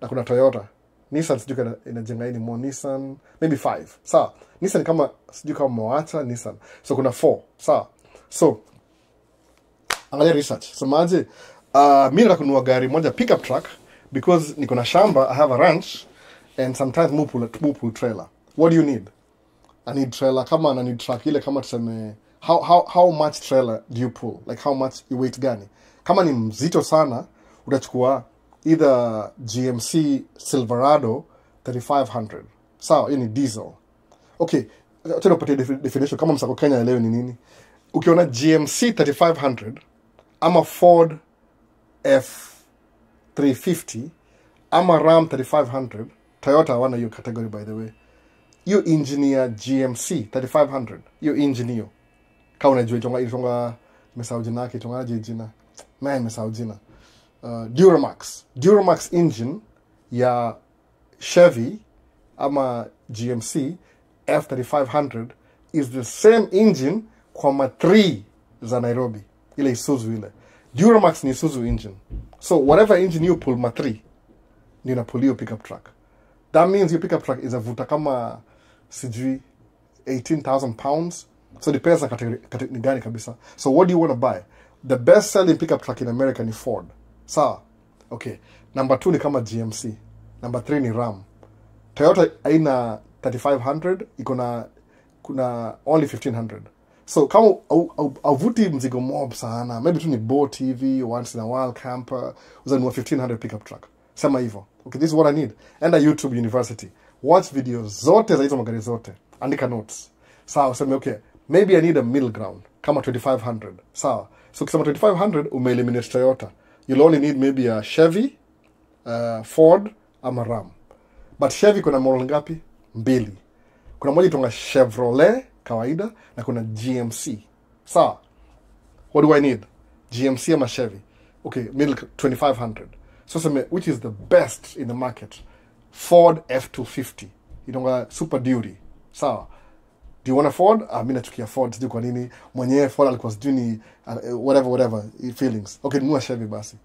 Speaker 1: na kuna Toyota. Nissan sijui inajenga hii more Nissan, maybe 5. Sawa. Nissan kama sijui kama mwacha Nissan. So kuna 4. Sawa. So angalia research. So maje mimi nataka kununua gari moja pickup truck because niko na shamba, I have a ranch and sometimes move pull trailer. What do you need? I need trailer kama na need truck ile kama tuseme how much trailer do you pull? Like how much weight gani? Kama ni mzito sana utachukua either GMC Silverado 3500. Sawa, hii ni diesel. Okay, tuna pata definition kama msako Kenya leo ni nini? Ukiona GMC 3500 ama Ford F350 ama Ram 3500, Toyota hawana hiyo category by the way. You engineer GMC 3500, you engineer. Kama unajua itonga mesao jina yake itonga jina. Man mesao jina. Duramax engine ya Chevy ama GMC F3500 is the same engine kwa ma 3 za Nairobi. Ile Isuzu ile. Duramax ni Isuzu engine. So whatever engine you pull ma 3 ni na pull your pickup truck. That means your pickup truck is a vuta kama sijui 18,000 pounds. So depends on category gani kabisa. So what do you want to buy? The best selling pickup truck in America ni Ford. Sawa. Okay. Number 2 ni kama GMC. Number 3 ni Ram. Toyota aina 3500 iko na kuna only 1500. So kama avuti mzigo mob sana, maybe tu ni boat TV once in a while camper, uzanunua 1500 pickup truck. Sema hivyo. Okay, this is what I need. Enda YouTube University. Watch videos zote za hizo magari zote. Andika notes. Sawa, useme okay, maybe I need a middle ground kama 2500. Sawa. So ukisema 2500 ume-eliminate Toyota. You'll only need maybe a Chevy, Ford ama Ram. But Chevy kuna model ngapi? 2. Kuna moja itonga Chevrolet kawaida na kuna GMC. Sawa. What do I need? GMC ama Chevy. Okay, middle 2500. So some which is the best in the market? Ford F250. Itonga Super Duty. Sawa. Do you want a Ford? Mimi nachukia Ford, sijui kwa nini. Mwenyewe Ford alikuwa sijui ni whatever feelings. Okay, nunua Chevy basi.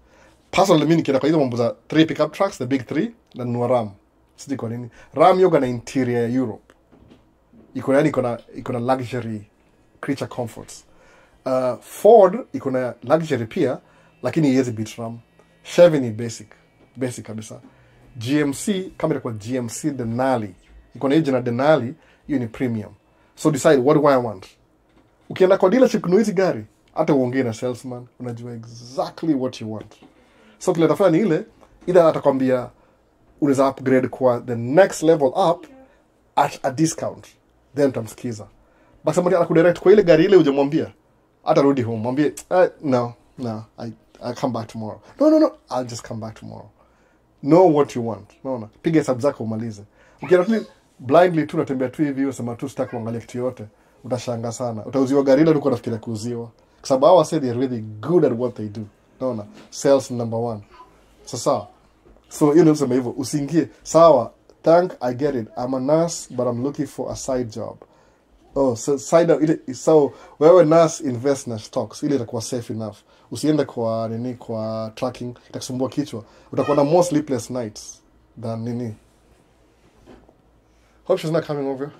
Speaker 1: Personally mimi nikienda kwa hizo mambo za 3 pickup trucks, the big 3, na nunua Ram. Sijui kwa nini. Ram yoga na interior ya Europe. Iko na luxury creature comforts. Ford iko na luxury pia, lakini haiwezi beat Ram. Chevy ni basic kabisa. GMC kama kwa GMC Denali. Iko na engine na Denali, hiyo ni premium. So decide what do I want. Ukienda kwa dealership kununua hizi gari, hata uongee na salesman, unajua exactly what you want. So kile utafanya ni ile, either atakwambia unaweza upgrade kwa the next level up at a discount. Then utamsikiza. Basi mmoja anakudirect kwa ile gari ile hujamwambia. Hata rudi home, mwambie no, I'll come back tomorrow. No, I'll just come back tomorrow. Know what you want. Unaona? Piga hesabu zako umalize. Ukienda tu blindly tu unatembea tu hivi unasema tu sitaki kuangalia kitu yote. utashanga sana. Utauziwa gari ile ulikuwa unafikiria kuuziwa. Kwa sababu hao say they're really good at what they do. Unaona? Sales number 1. Sasa so you know sema hivyo usiingie. Sawa, I get it. I'm a nurse but I'm looking for a side job. Oh, so so wewe nurse invest na stocks ile itakuwa safe enough. Usiende kwa nini kwa tracking itakusumbua kichwa. Utakuwa na more sleepless nights than nini. Hope she's not coming over.
Speaker 3: I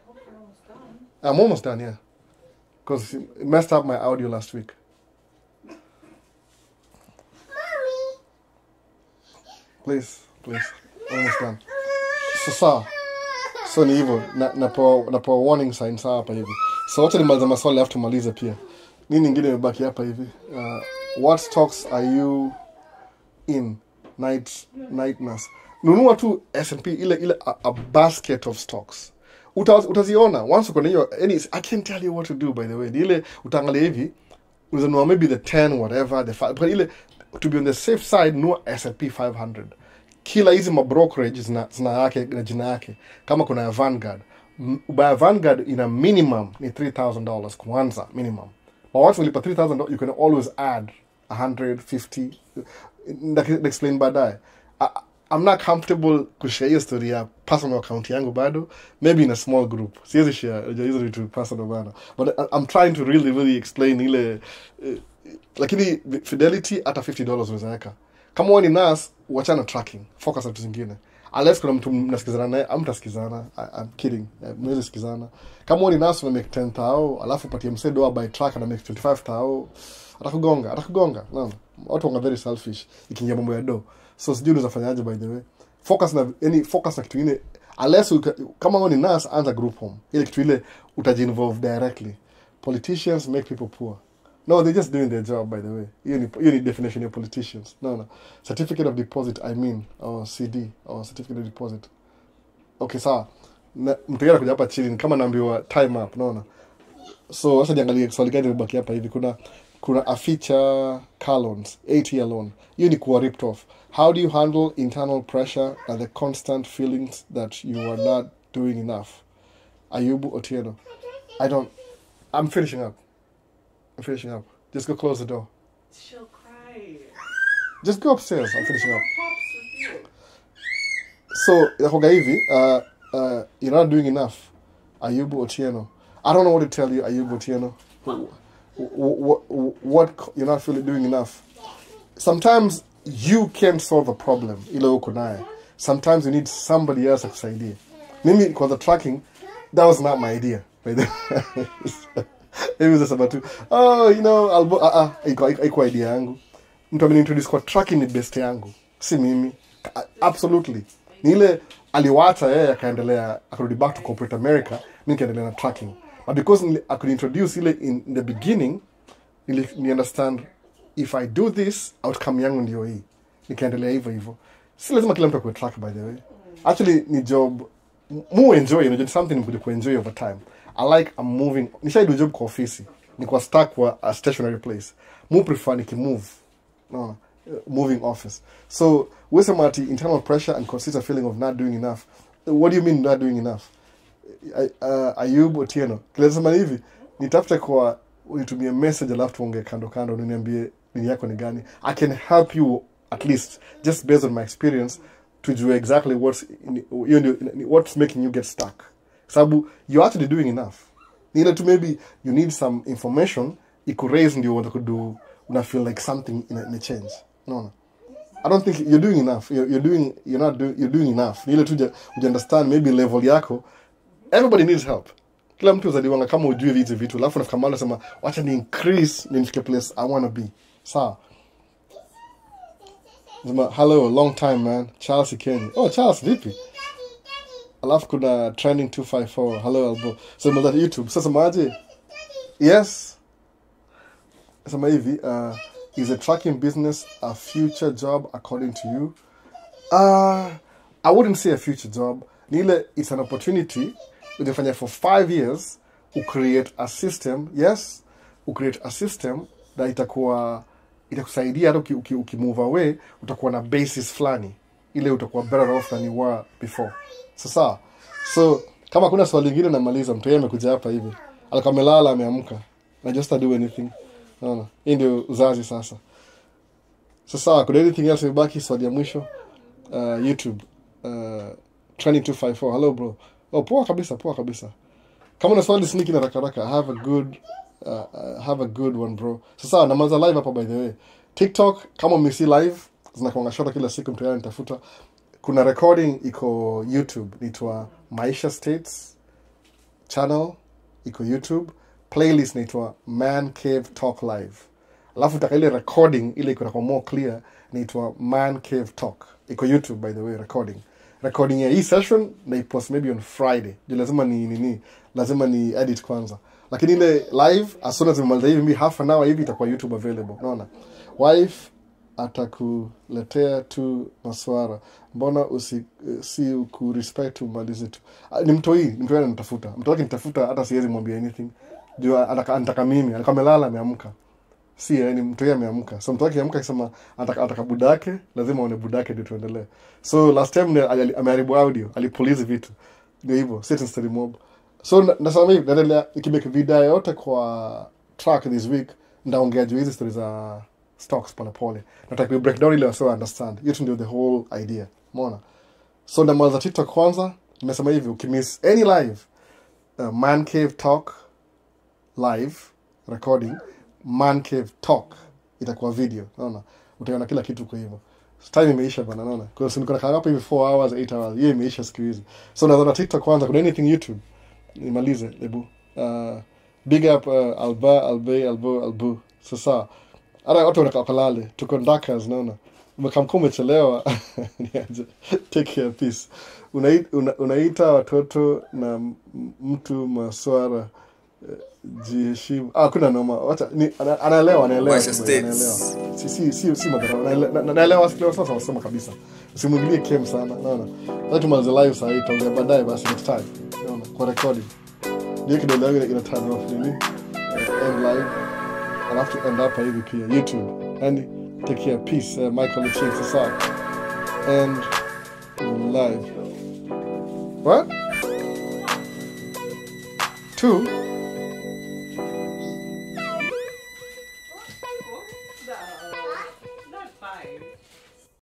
Speaker 3: hope you're almost done.
Speaker 1: I'm almost done, yeah. Because it messed up my audio last week.
Speaker 3: Mommy.
Speaker 1: Please. Almost done. So ni hivyo. Napo warning signs hapa hivi. So wacha nimalize maswali alafu tumalize pia. Nini nyingine imebaki hapa hivi? What stocks are you in? Night nurse. Nunua tu S&P ile a basket of stocks. Utaziona once uko na hiyo I can't tell you what to do by the way. Ile utaangalia hivi unanunua maybe the 10 whatever the 5 but ile to be on the safe side nunua S&P 500. Kila hizi brokerage zina yake na jina yake. Kama kuna ya Vanguard, by Vanguard ina minimum ni $3,000 kwanza minimum. But once ulipa $3,000 you can always add 150. Explain baadaye. I'm not comfortable kushare hiyo story ya personal account yangu bado. Maybe in a small group. Siwezi share usually to personal bana. But I'm trying to really explain ile lakini Fidelity hata $50 unaweza. Kama wewe ni nurse, wachana tracking. Focus on vitu zingine. Unless kuna mtu mnasikizana naye, amtasikizana. I'm kidding. Mwezi sikizana. Kama wewe ni nurse una make 10,000, alafu patie msedo by track na make 25,000, atakugonga. No. Watu wanga very selfish. Ikiingia mambo ya do. So sijui unafanyaje by the way. Focus na kitu kingine. Unless kama wewe ni nurse, anza group home. Ile kitu ile utaji-involve directly. Politicians make people poor. No, they're just doing their job, by the way. You need definition of politicians. No. Certificate of deposit, I mean. Or CD. Or certificate of deposit. Okay, sawa. Mtegera kuja hapa chini. Kama naambiwa time up. No. So, wasa niangalie swali gani mbaki hapa hivi. Kuna a feature car loans. 8 year loan. You ni kuwa ripped off. How do you handle internal pressure and the constant feelings that you are not doing enough? Ayubu Otieno. I'm finishing up. Just go close the door.
Speaker 3: She'll cry.
Speaker 1: Just go upstairs. I'm finishing up.
Speaker 3: Pops with you.
Speaker 1: So, yakoga hivi, you're not doing enough. Ayubu Otieno. I don't know what to tell you, Ayubu Otieno. What you're not really doing enough. Sometimes you can't solve a problem. Ile uko naye. Sometimes you need somebody else to kusaidie. Mimi kwa the tracking, that was not my idea. It was just about to, iko idea yangu. Mtu ameniintroduce kwa tracking ni best yangu. Si mimi. Absolutely. Ni ile aliwacha yeye akaendelea akarudi back to corporate America, mimi nikaendelea na tracking. But because I could introduce ile in the beginning, ni understand if I do this, outcome yangu ndio hii. Nikaendelea hivyo. Si lazima kila mtu akue track by the way. Actually ni job mu enjoy, you know, something mkuja kuenjoy over time. I'm moving. Nishaidu job kwa ofisi. Nikuwa stuck kwa a stationary place. Mu prefer nikimove. No. Moving office. So, wisdom ati internal pressure and consistent feeling of not doing enough. What do you mean not doing enough? Ayubu Otieno. Kilesema hivi, nitafute kwa unitumie message alafu tuongee kando uniambie nini yako ni gani. I can help you at least just based on my experience to do exactly what's making you get stuck. Sababu you're actually doing enough. Nile tu maybe you need some information iku raise ndio want to do una feel like something in a change. No. I don't think you're doing enough. You're doing enough. Nile tu you understand maybe level yako. Everybody needs help. Kila mtu zaliwanga kama ujue hizi vitu. Alafu nafika mahali nasema wacha ni increase ni nifike place I want to be. Sawa. Hello, long time man. Charles Ikeni. Oh, Charles vipi? Alafu kuna trending 254. Hello Albo. So mada YouTube. Sasa maje? Yes. Sasa hivi is a tracking business a future job according to you? I wouldn't say a future job. Nile it's an opportunity. Unafanya for 5 years to create a system. Yes, to create a system that itakusaidia hata ukimove away utakuwa na basis fulani ile utakuwa better off than you were before. Sasa so Kama kuna swali lingine namaliza, mtu yeye amekuja hapa hivi. Alikuwa amelala ameamka. I just do anything. Naona. Hii ndio uzazi sasa. Sasa kuna anything else imebaki swali ya mwisho? YouTube. Training 254. Hello bro. Oh, poa kabisa. Kama una swali sneaky na haraka, have a good one bro. Sasa namaliza live hapa by the way. TikTok kama umesi live zinakuanga short kila siku, mtu yeye nitafuta. Kuna recording iko YouTube, inaitwa Maisha States channel iko YouTube. Playlist inaitwa Man Cave Talk Live. Alafu utaka ile recording ile iko kwa more clear inaitwa Man Cave Talk. Iko YouTube by the way recording ya hii session na ipost maybe on Friday. Lazima ni edit kwanza. Lakini ile live as soon as nimaliza hivi half an hour hivi itakuwa YouTube available. Unaona? Wife atakuletea tu maswara. Mbona si kurespect umalize tu. Ni mtoi anatafuta. Mtu wake nitafuta hata siwezi mwambia anything. Jua anataka mimi, alikuwa amelala ameamka. Si yani mtoi ameamka. So mtu wake ameamka akisema anataka budake, lazima aone budake ndio tuendelee. So last time ameharibu audio, alipolice vitu. Ndio hivyo, set story mob. So nasema hivi, naendelea nikimake video yote kwa track this week, ndaongea juu hizi stories za stocks pole. Nataka ku break down ile so understand. Hiyo ndio the whole idea. Umeona? So ndamaliza TikTok kwanza, nimesema hivi ukimiss any live Man Cave Talk live recording, Man Cave Talk itakuwa video. Unaona? Utaona kila kitu kwa hivyo. Time imeisha bana, unaona? Kwa sababu niko hapa hivi 4 hours 8 hours. Hiyo imeisha siku hizi. So naona TikTok kwanza, kuna anything YouTube nimalize hebu. Big up Albu. Sasa ara watu wanakalale tuko ndakas naona umekamko umechelewa. Take care, peace. Unaita watoto na mtu maswara jiheshimu. Kuna noma anaelewa si madhara anaelewa sikio sasa wasoma kabisa. Usimwingilie kem sana naona. Watu tumalize live saa hii tuongea baadaye basi next time naona kwa recording ndio kidogo leo ina turn off nini end live. I'll have to end up hivi pia YouTube. And take care, peace. Michael the Chief is out and live. What? 2